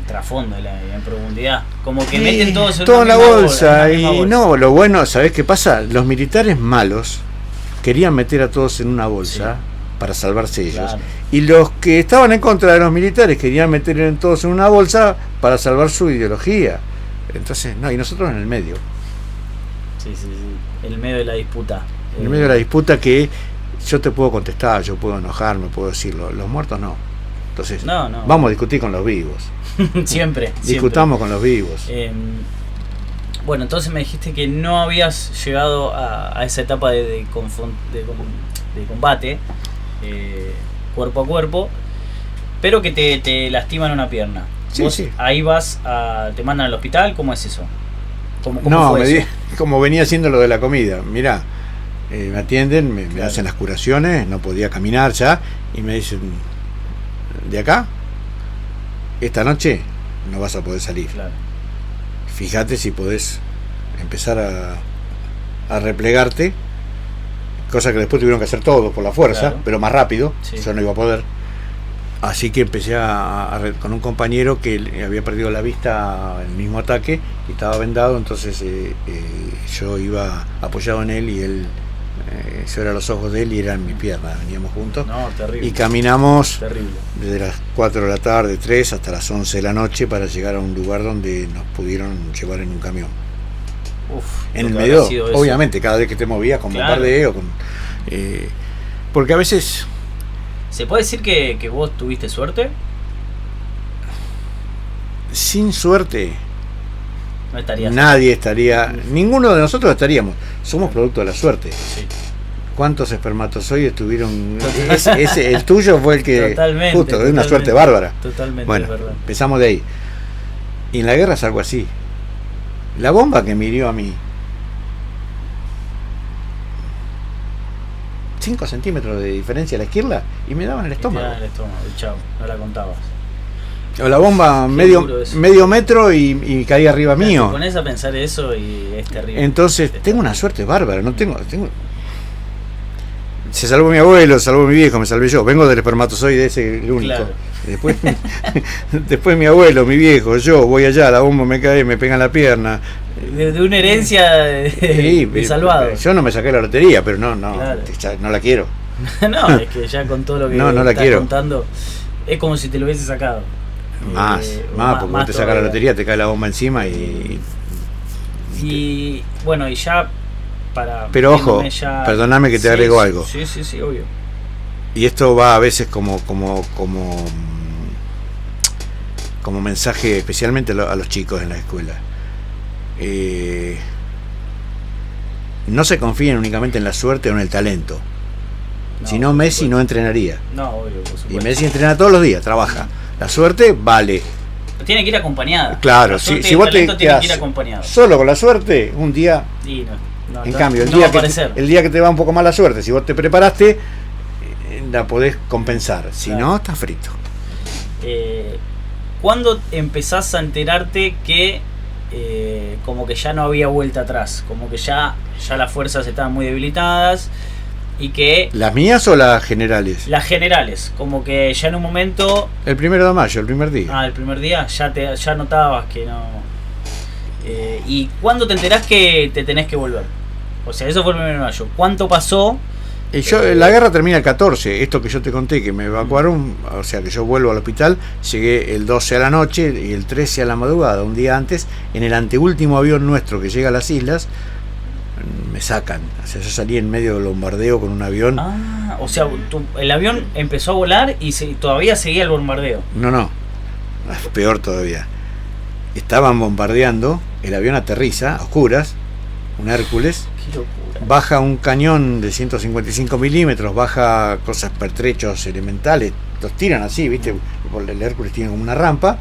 trasfondo en profundidad. Como que meten todos en toda la bolsa. en una bolsa. No, lo bueno, ¿sabés qué pasa? Los militares malos querían meter a todos en una bolsa para salvarse ellos. Claro. Y los que estaban en contra de los militares querían meter a todos en una bolsa para salvar su ideología. Entonces, y nosotros en el medio. Sí. En el medio de la disputa. En el medio de la disputa, que yo te puedo contestar, yo puedo enojarme, puedo decirlo. Los muertos no. Entonces, no. Vamos a discutir con los vivos. Siempre. Discutamos con los vivos. Bueno, entonces me dijiste que no habías llegado a esa etapa de combate cuerpo a cuerpo, pero que te lastiman una pierna. ¿Vos ahí te mandan al hospital? ¿Cómo es eso? ¿Cómo fue eso? Como venía haciendo lo de la comida. Mirá, me atienden, me hacen las curaciones, no podía caminar ya, y me dicen, de acá, esta noche no vas a poder salir. Claro. Fíjate si podés empezar a replegarte, cosa que después tuvieron que hacer todos por la fuerza, pero más rápido. Yo no iba a poder. Así que empecé con un compañero que había perdido la vista en el mismo ataque y estaba vendado, entonces yo iba apoyado en él y él, yo era los ojos de él y era en mi pierna, veníamos juntos. No, terrible. Y caminamos terrible. Desde las 4 de la tarde, 3 hasta las 11 de la noche para llegar a un lugar donde nos pudieron llevar en un camión. En el medio, obviamente, cada vez que te movías con bombardeo, Porque a veces... ¿Se puede decir que vos tuviste suerte? Sin suerte, No estarías. nadie estaría... Ninguno de nosotros estaríamos. Somos producto de la suerte. Sí. ¿Cuántos espermatozoides tuvieron? El tuyo fue el que... Totalmente, justo, de una totalmente, suerte bárbara. Totalmente, Bueno, es verdad. empezamos de ahí. Y en la guerra es algo así. La bomba que me hirió a mí, 5 centímetros de diferencia a la izquierda, y me daban el estómago. El estómago, y chao, no la contabas. O la bomba Qué medio duro eso. metro y caía arriba mío. Te pones a pensar eso y es terrible. Entonces, tengo una suerte bárbara. No tengo... Se salvó mi abuelo, se salvó mi viejo, me salvé yo. Vengo del espermatozoide ese, el único. Claro. Después mi abuelo, mi viejo, yo voy allá, la bomba me cae, me pega en la pierna. De una herencia de salvado. Yo no me saqué la lotería, pero no, Claro. ya no la quiero. No, es que ya con todo lo que No la estás quiero. contando, es como si te lo hubiese sacado. Más, porque vos te sacas la todavía. lotería, te cae la bomba encima y Y bueno, y ya para... Pero ojo, metiéndome ya- perdóname que te Sí, agrego algo. Sí, obvio. Y esto va a veces como mensaje especialmente a los chicos en la escuela. No se confíen únicamente en la suerte o en el talento. Si no, por Messi supuesto. no entrenaría. No, obvio, por Y supuesto. Messi entrena todos los días, trabaja. La suerte vale. Tiene que ir acompañada. Claro, La suerte y si el vos te talento tienen que ir quedás acompañado. solo con la suerte, un día... Y no, En cambio, no va a aparecer. el día que te va un poco mal la suerte, si vos te preparaste, la podés compensar. Si Claro. no, estás frito. ¿Cuándo empezás a enterarte que como que ya no había vuelta atrás? Como que ya las fuerzas estaban muy debilitadas y que ¿Las mías o las generales? las generales, como que ya en un momento, El 1 de mayo, el primer día. el primer día, ya notabas que no... ¿Y cuándo te enterás que te tenés que volver? O sea, eso fue el 1 de mayo. ¿Cuánto pasó? Y la guerra termina el 14, esto que yo te conté, que me evacuaron, o sea que yo vuelvo al hospital, llegué el 12 a la noche y el 13 a la madrugada, un día antes, en el anteúltimo avión nuestro que llega a las islas, me sacan. O sea, yo salí en medio del bombardeo con un avión. O sea, el avión empezó a volar y todavía seguía el bombardeo. No, peor todavía. Estaban bombardeando, el avión aterriza, a oscuras, un Hércules. Qué locura. Baja un cañón de 155 milímetros, baja cosas, pertrechos elementales, los tiran así, ¿viste? El Hércules tiene como una rampa,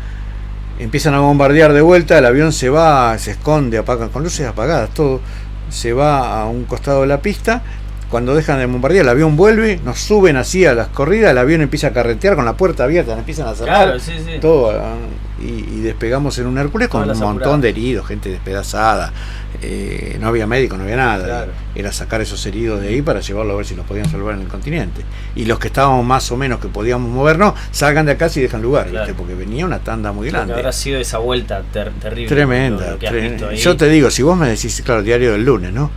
empiezan a bombardear de vuelta, el avión se va, se esconde, apaga, con luces apagadas, todo, se va a un costado de la pista. Cuando dejan de bombardear, el avión vuelve, nos suben así a las corridas, el avión empieza a carretear con la puerta abierta, empiezan a cerrar, Claro, sí. todo, y despegamos en un Hércules con Todas un las montón apuradas. de heridos, gente despedazada. No había médico, no había nada. Claro. Era sacar esos heridos de ahí para llevarlo a ver si los podían salvar en el continente. Y los que estábamos más o menos que podíamos movernos, salgan de acá si dejan lugar, Claro. ¿viste? Porque venía una tanda muy Lo que grande. habrá sido esa vuelta terrible. Tremenda. lo que has visto ahí. Yo te digo, si vos me decís, claro, diario del lunes, ¿no?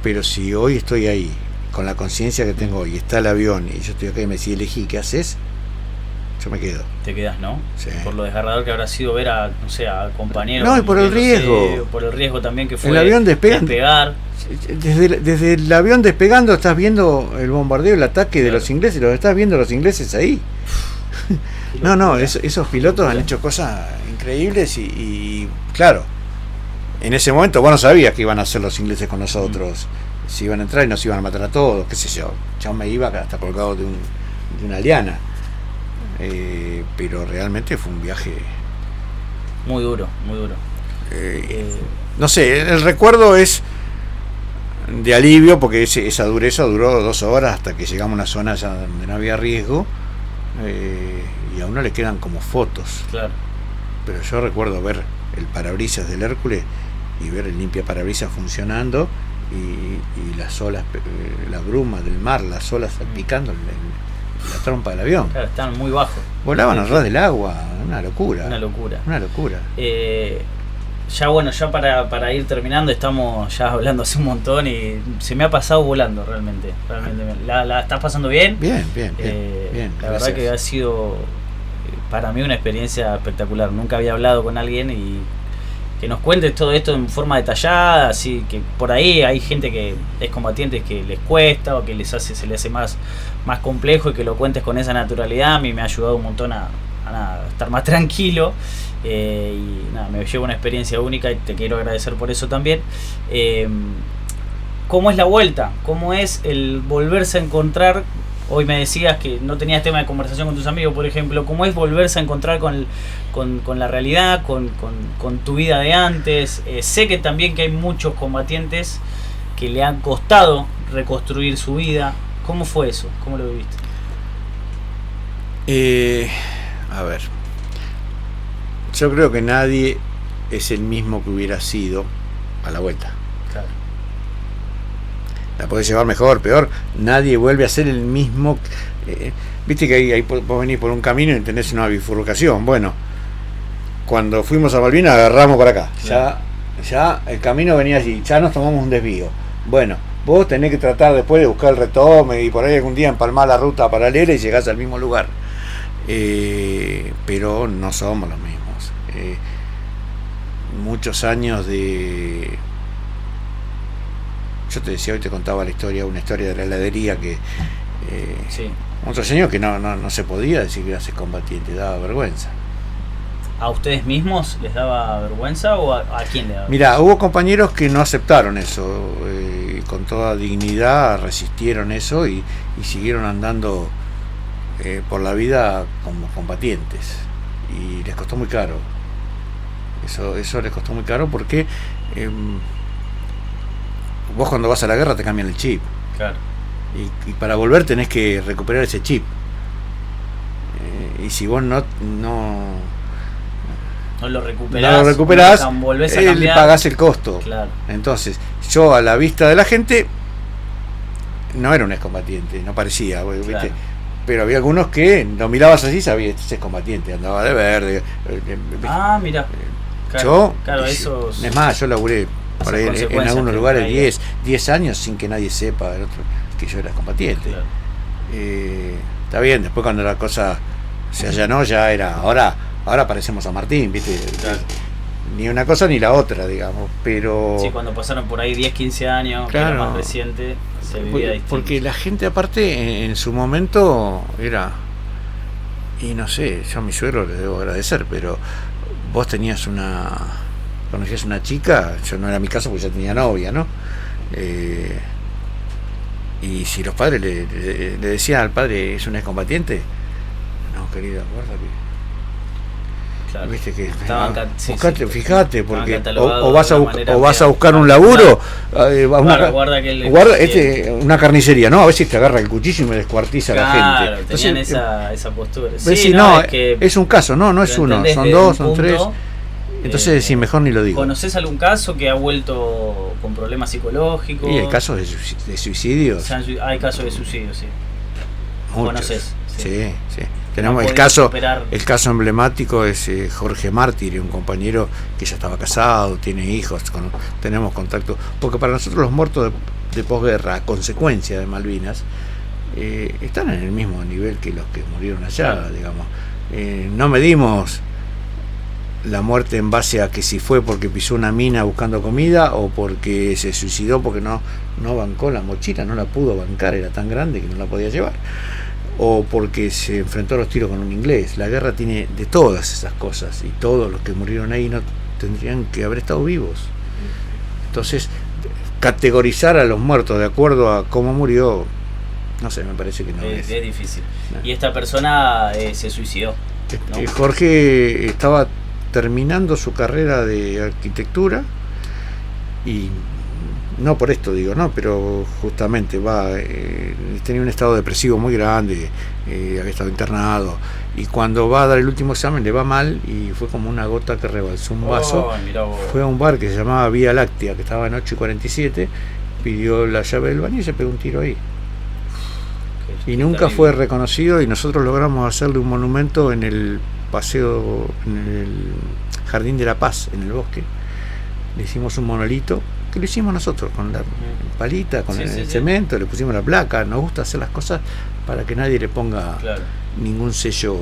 Pero si hoy estoy ahí, con la conciencia que tengo hoy, está el avión y yo estoy acá y me decís, elegí, ¿qué haces? Yo me quedo. Te quedás, ¿no? Sí. Por lo desgarrador que habrá sido ver a, no sé, a compañeros. No, y por el que, riesgo. por el riesgo también que fue El avión despegan. despegar. Desde el avión despegando estás viendo el bombardeo, el ataque de Claro. los ingleses, los estás viendo los ingleses ahí. Esos pilotos han hecho cosas increíbles y claro, en ese momento vos no sabías que iban a hacer los ingleses con nosotros, si iban a entrar y nos iban a matar a todos, qué sé yo. Yo me iba hasta colgado de una liana, pero realmente fue un viaje, Muy duro. no sé, el recuerdo es de alivio porque esa dureza duró 2 horas hasta que llegamos a una zona ya donde no había riesgo, y a uno le quedan como fotos. Claro. Pero yo recuerdo ver el parabrisas del Hércules y ver el limpia parabrisas funcionando y las olas, la bruma del mar, las olas salpicando la trompa del avión. Claro, están muy bajos. Volaban al ras del agua, una locura. Una locura. Una locura. Ya para ir terminando, estamos ya hablando hace un montón y se me ha pasado volando realmente. ¿La estás pasando bien? Bien. La verdad Gracias. que ha sido para mí una experiencia espectacular. Nunca había hablado con alguien y nos cuentes todo esto en forma detallada, así que por ahí hay gente que es combatiente que les cuesta o que se les hace más complejo, y que lo cuentes con esa naturalidad a mí me ha ayudado un montón a estar más tranquilo, y nada, me llevo una experiencia única y te quiero agradecer por eso también. ¿Cómo es la vuelta? ¿Cómo es el volverse a encontrar? Hoy me decías que no tenías tema de conversación con tus amigos, por ejemplo. ¿Cómo es volverse a encontrar con la realidad, con tu vida de antes? Sé que también que hay muchos combatientes que le han costado reconstruir su vida. ¿Cómo fue eso? ¿Cómo lo viviste? A ver, yo creo que nadie es el mismo que hubiera sido a la vuelta. Claro. La podés llevar mejor, peor, nadie vuelve a ser el mismo. Viste que ahí vos venís por un camino y tenés una bifurcación. Bueno, cuando fuimos a Malvinas agarramos para acá. Claro. Ya el camino venía allí, ya nos tomamos un desvío. Bueno, vos tenés que tratar después de buscar el retome y por ahí algún día empalmar la ruta paralela y llegás al mismo lugar. Pero no somos los mismos. Muchos años de... Yo te decía, hoy te contaba una historia de la heladería que Sí. muchos años que no se podía decir que eras combatiente, daba vergüenza. ¿A ustedes mismos les daba vergüenza o a quién le daba vergüenza? Mirá, hubo compañeros que no aceptaron eso, con toda dignidad resistieron eso y siguieron andando por la vida como combatientes, y les costó muy caro. Eso les costó muy caro porque vos cuando vas a la guerra te cambian el chip. Claro. Y para volver tenés que recuperar ese chip. Y si vos no lo recuperás, volvés a le cambiar, pagás el costo. Claro. Entonces, yo a la vista de la gente no era un excombatiente, no parecía, ¿viste? Claro. Pero había algunos que lo mirabas así, sabías, este es combatiente, andaba de verde. Ah, mira. Claro, eso es más, yo laburé por ahí en algunos lugares 10 años sin que nadie sepa que yo era combatiente. Claro. Está bien, después cuando la cosa se allanó ya era, ahora parecemos a Martín, ¿viste? Claro. Ni una cosa ni la otra, digamos, pero... Sí, cuando pasaron por ahí 10, 15 años, claro, que era más reciente, se vivía distinto. Porque la gente aparte en su momento era... Y no sé, yo a mi suegro le debo agradecer, pero vos conocías una chica, yo no era mi caso porque ya tenía novia, ¿no? Y si los padres le decían al padre, ¿es un excombatiente? No, querida, guarda que... Claro. Viste que fíjate, porque o vas a buscar un laburo, una carnicería, no, a veces te agarra el cuchillo y me descuartiza la gente. Entonces, tenían esa postura. Sí, es un caso, no es uno, son dos, son tres. Entonces, sí, mejor ni lo digo. ¿Conoces algún caso que ha vuelto con problemas psicológicos? Y hay casos de suicidios. Hay casos de suicidios, sí. Muchos. ¿Conoces? Sí. Tenemos el caso emblemático es Jorge Mártir, un compañero que ya estaba casado, tiene hijos, tenemos contacto, porque para nosotros los muertos de posguerra a consecuencia de Malvinas están en el mismo nivel que los que murieron allá, claro. Digamos. No medimos la muerte en base a que si fue porque pisó una mina buscando comida o porque se suicidó porque no bancó la mochila, no la pudo bancar, era tan grande que no la podía llevar, o porque se enfrentó a los tiros con un inglés. La guerra tiene de todas esas cosas y todos los que murieron ahí no tendrían que haber estado vivos. Entonces, categorizar a los muertos de acuerdo a cómo murió, no sé, me parece que no es difícil. No. Y esta persona se suicidó, ¿no? Jorge estaba terminando su carrera de arquitectura y no por esto digo, no, pero justamente tenía un estado depresivo muy grande, había estado internado, y cuando va a dar el último examen le va mal y fue como una gota que rebalsó un vaso. Fue a un bar que se llamaba Vía Láctea, que estaba en 8:47, pidió la llave del baño y se pegó un tiro ahí. Y nunca fue reconocido, y nosotros logramos hacerle un monumento en el paseo, en el Jardín de la Paz, en el bosque. Le hicimos un monolito que lo hicimos nosotros con la palita, con el cemento, le pusimos la placa. Nos gusta hacer las cosas para que nadie le ponga ningún sello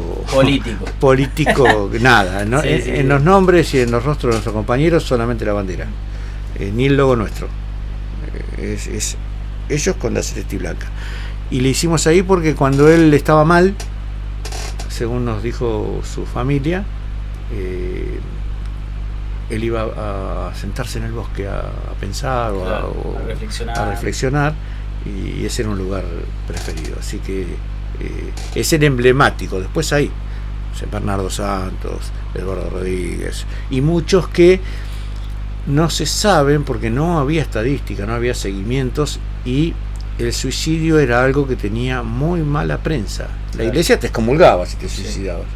político, nada, ¿no? Sí, En los nombres y en los rostros de nuestros compañeros solamente la bandera, ni el logo nuestro, es ellos con la celeste y blanca. Y le hicimos ahí porque cuando él estaba mal, según nos dijo su familia, él iba a sentarse en el bosque a pensar o a reflexionar, y ese era un lugar preferido. Así que es el emblemático. Después hay Bernardo Santos, Eduardo Rodríguez y muchos que no se saben porque no había estadística, no había seguimientos, y el suicidio era algo que tenía muy mala prensa. La iglesia te excomulgaba si te suicidabas.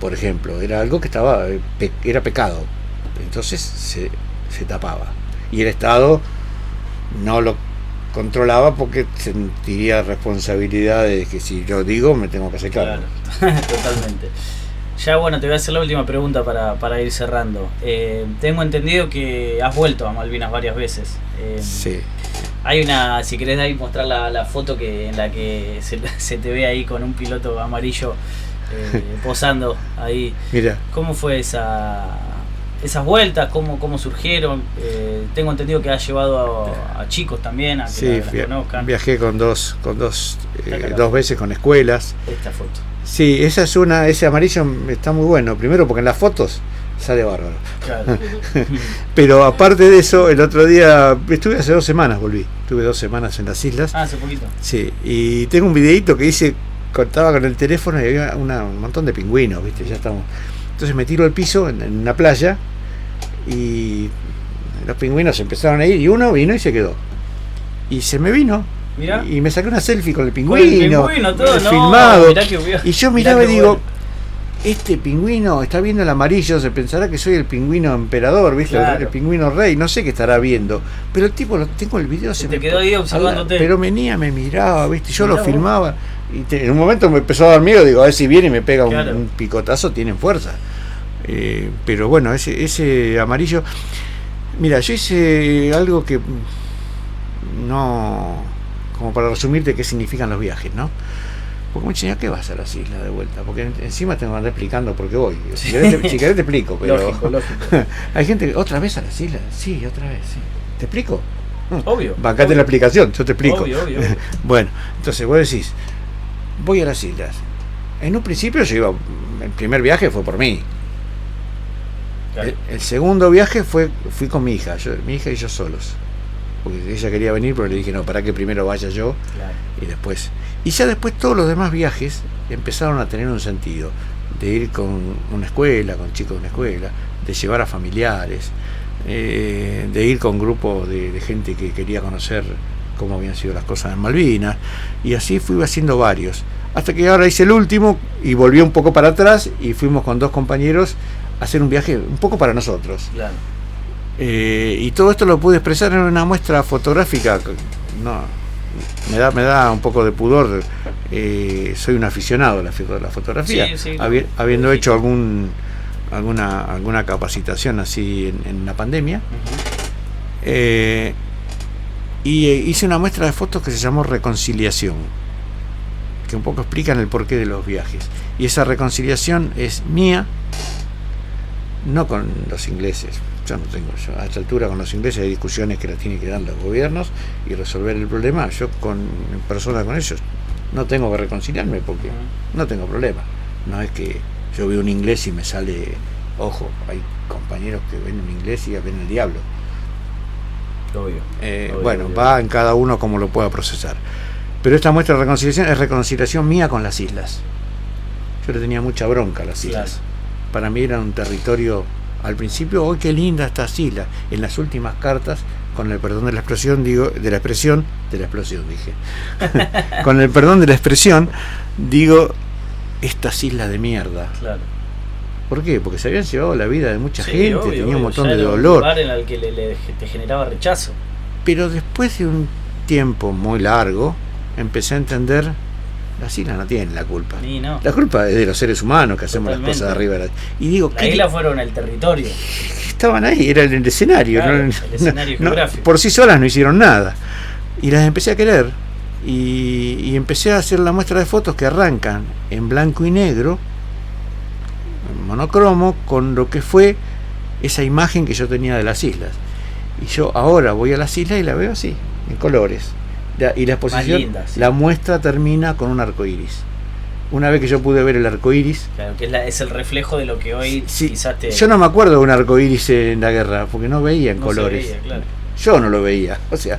Por ejemplo, era algo que era pecado, entonces se tapaba, y el Estado no lo controlaba porque sentiría responsabilidad de que si yo digo me tengo que hacer cargo. Claro, totalmente. Ya bueno, te voy a hacer la última pregunta para ir cerrando. Tengo entendido que has vuelto a Malvinas varias veces. Sí. Hay una, si querés ahí mostrar la foto en la que se te ve ahí con un piloto amarillo posando ahí. Mira. ¿Cómo fue esas vueltas? ¿Cómo surgieron? Tengo entendido que has llevado a chicos también a que las conozcan. Viajé con dos veces con escuelas. Esta foto. Sí, ese amarillo está muy bueno. Primero porque en las fotos sale bárbaro. Claro. Pero aparte de eso, el otro día estuve hace 2 semanas, volví. Estuve 2 semanas en las islas. Hace poquito. Sí, y tengo un videíto que hice, contaba con el teléfono y había un montón de pingüinos, ¿viste? Ya estamos. Entonces me tiro al piso en una playa y los pingüinos empezaron a ir y uno vino y se quedó. Y se me vino. Mirá. Y me saqué una selfie con el pingüino, todo, filmado. Mirá y yo miraba y digo, este pingüino está viendo el amarillo, se pensará que soy el pingüino emperador, ¿viste? Claro. El pingüino rey, no sé qué estará viendo. Pero el tipo, tengo el video, se te quedó ahí observándote. Pero me miraba, ¿viste? Yo lo filmaba. Y en un momento me empezó a dar miedo, digo, a ver si viene y me pega un picotazo, tienen fuerza. Pero bueno, ese amarillo. Mira, yo hice algo que no. Como para resumirte qué significan los viajes, ¿no? Porque me enseñó que vas a las islas de vuelta, porque encima tengo que andar explicando por qué voy. Si querés te explico, pero lógico. Hay gente que, ¿otra vez a las islas? Sí, otra vez, sí. ¿Te explico? Obvio. Bancate la explicación, yo te explico. Obvio. Bueno, entonces vos decís, voy a las islas. En un principio el primer viaje fue por mí. Claro. El segundo viaje fui con mi hija y yo solos. Porque ella quería venir, pero le dije, no, para que primero vaya yo, claro. Y ya después todos los demás viajes empezaron a tener un sentido, de ir con una escuela, con chicos de una escuela, de llevar a familiares, de ir con grupos de gente que quería conocer cómo habían sido las cosas en Malvinas, y así fui haciendo varios, hasta que ahora hice el último y volví un poco para atrás y fuimos con 2 compañeros a hacer un viaje un poco para nosotros. Claro. Y todo esto lo pude expresar en una muestra fotográfica. No, me da un poco de pudor. Soy un aficionado a la fotografía, sí, habiendo hecho alguna capacitación así en la pandemia. Uh-huh. Y hice una muestra de fotos que se llamó Reconciliación, que un poco explican el porqué de los viajes. Y esa reconciliación es mía, no con los ingleses. Yo a esta altura con los ingleses hay discusiones que las tienen que dar los gobiernos y resolver el problema. Yo en persona con ellos no tengo que reconciliarme porque no tengo problema. No es que yo veo un inglés y me sale, ojo, hay compañeros que ven un inglés y ven el diablo. Obvio. Va en cada uno como lo pueda procesar. Pero esta muestra de reconciliación es reconciliación mía con las islas. Yo le tenía mucha bronca a las islas. Claro. Para mí era un territorio. Al principio, hoy qué linda estas islas. En las últimas cartas, con el perdón de la expresión, con el perdón de la expresión, digo, estas islas de mierda. Claro. ¿Por qué? Porque se habían llevado la vida de mucha gente, tenía un montón de dolor. Un lugar en el que te generaba rechazo. Pero después de un tiempo muy largo, empecé a entender. Las islas no tienen la culpa. No. La culpa es de los seres humanos que hacemos las cosas de arriba. Y digo, las islas fueron el territorio. Estaban ahí, era el escenario. Claro, el escenario geográfico. Por sí solas no hicieron nada. Y las empecé a querer. y empecé a hacer la muestra de fotos que arrancan en blanco y negro, en monocromo, con lo que fue esa imagen que yo tenía de las islas. Y yo ahora voy a las islas y la veo así, en colores. Y la exposición, linda, sí. La muestra termina con un arco iris. Una vez que yo pude ver el arco iris. Claro, que es el reflejo de lo que hoy sí, quizás te... Yo no me acuerdo de un arco iris en la guerra, porque no veía en colores. Se veía, claro. Yo no lo veía. O sea,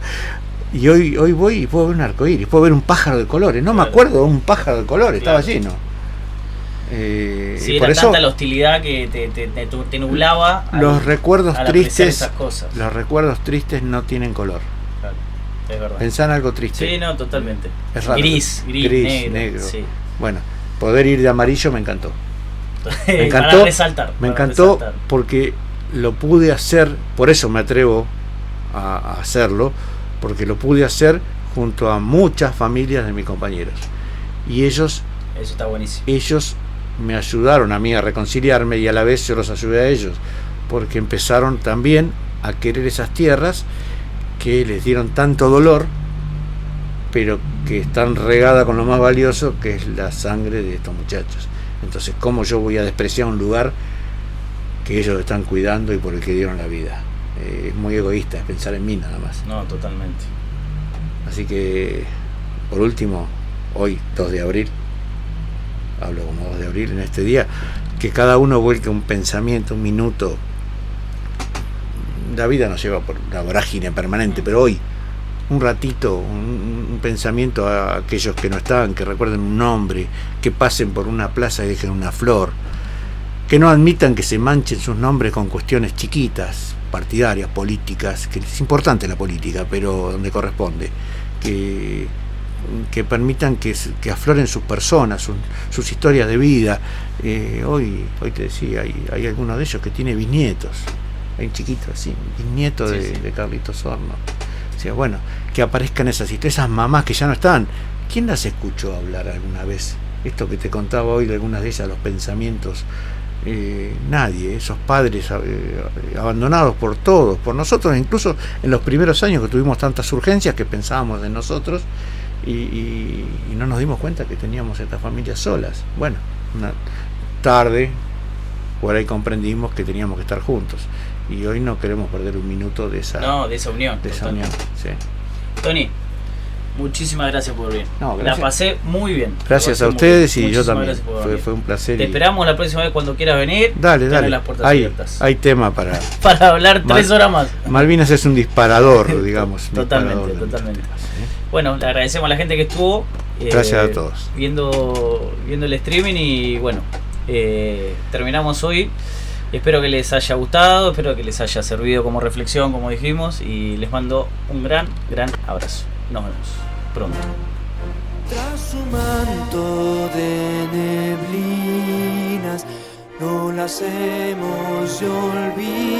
y hoy voy y puedo ver un arco iris, puedo ver un pájaro de colores. No claro. Me acuerdo de un pájaro de colores, Claro. estaba lleno. Sí, por era eso, tanta la hostilidad que te nublaba los recuerdos al apreciar tristes, esas cosas. los recuerdos tristes no tienen color. Claro, es verdad. Pensá en algo triste. Sí, no, totalmente. Es raro. Gris, negro. Sí. Bueno, poder ir de amarillo me encantó. Me encantó, Para resaltar. me para encantó resaltar. porque lo pude hacer, por eso me atrevo a hacerlo, porque lo pude hacer junto a muchas familias de mis compañeros. Y ellos Eso está buenísimo. me ayudaron a mí a reconciliarme y a la vez yo los ayudé a ellos, porque empezaron también a querer esas tierras que les dieron tanto dolor, pero que están regadas con lo más valioso, que es la sangre de estos muchachos. Entonces, ¿cómo yo voy a despreciar un lugar que ellos están cuidando y por el que dieron la vida? Es muy egoísta, es pensar en mí nada más. No, totalmente. Así que, por último, hoy, 2 de abril, hablo como 2 de abril en este día, que cada uno vuelque un pensamiento, un minuto. La vida nos lleva por la vorágine permanente, pero hoy, un ratito, un pensamiento a aquellos que no estaban, que recuerden un nombre, que pasen por una plaza y dejen una flor, que no admitan que se manchen sus nombres con cuestiones chiquitas, partidarias, políticas, que es importante la política, pero donde corresponde, que permitan que afloren sus personas, sus historias de vida. Hoy te decía, hay algunos de ellos que tiene bisnietos, hay un chiquito así, bisnieto de Carlitos Horno. O sea, bueno, que aparezcan esas mamás que ya no están. ¿Quién las escuchó hablar alguna vez? Esto que te contaba hoy de algunas de ellas, los pensamientos. Nadie, esos padres abandonados por todos, por nosotros, incluso en los primeros años que tuvimos tantas urgencias que pensábamos en nosotros y no nos dimos cuenta que teníamos estas familias solas. Bueno, una tarde por ahí comprendimos que teníamos que estar juntos y hoy no queremos perder un minuto de esa unión. de esa unión, sí. Tony, muchísimas gracias por venir. No, gracias. La pasé muy bien. Gracias a ustedes y yo también. Fue un placer. Te esperamos la próxima vez cuando quieras venir. Dale. Las puertas abiertas. Hay tema para hablar 3 horas más. Malvinas es un disparador, digamos. Totalmente. Bueno, le agradecemos a la gente que estuvo. Gracias a todos. Viendo el streaming y bueno, terminamos hoy. Espero que les haya gustado, espero que les haya servido como reflexión, como dijimos, y les mando un gran abrazo. Nos vemos pronto. Tras su manto de neblinas, no las hemos de olvidar.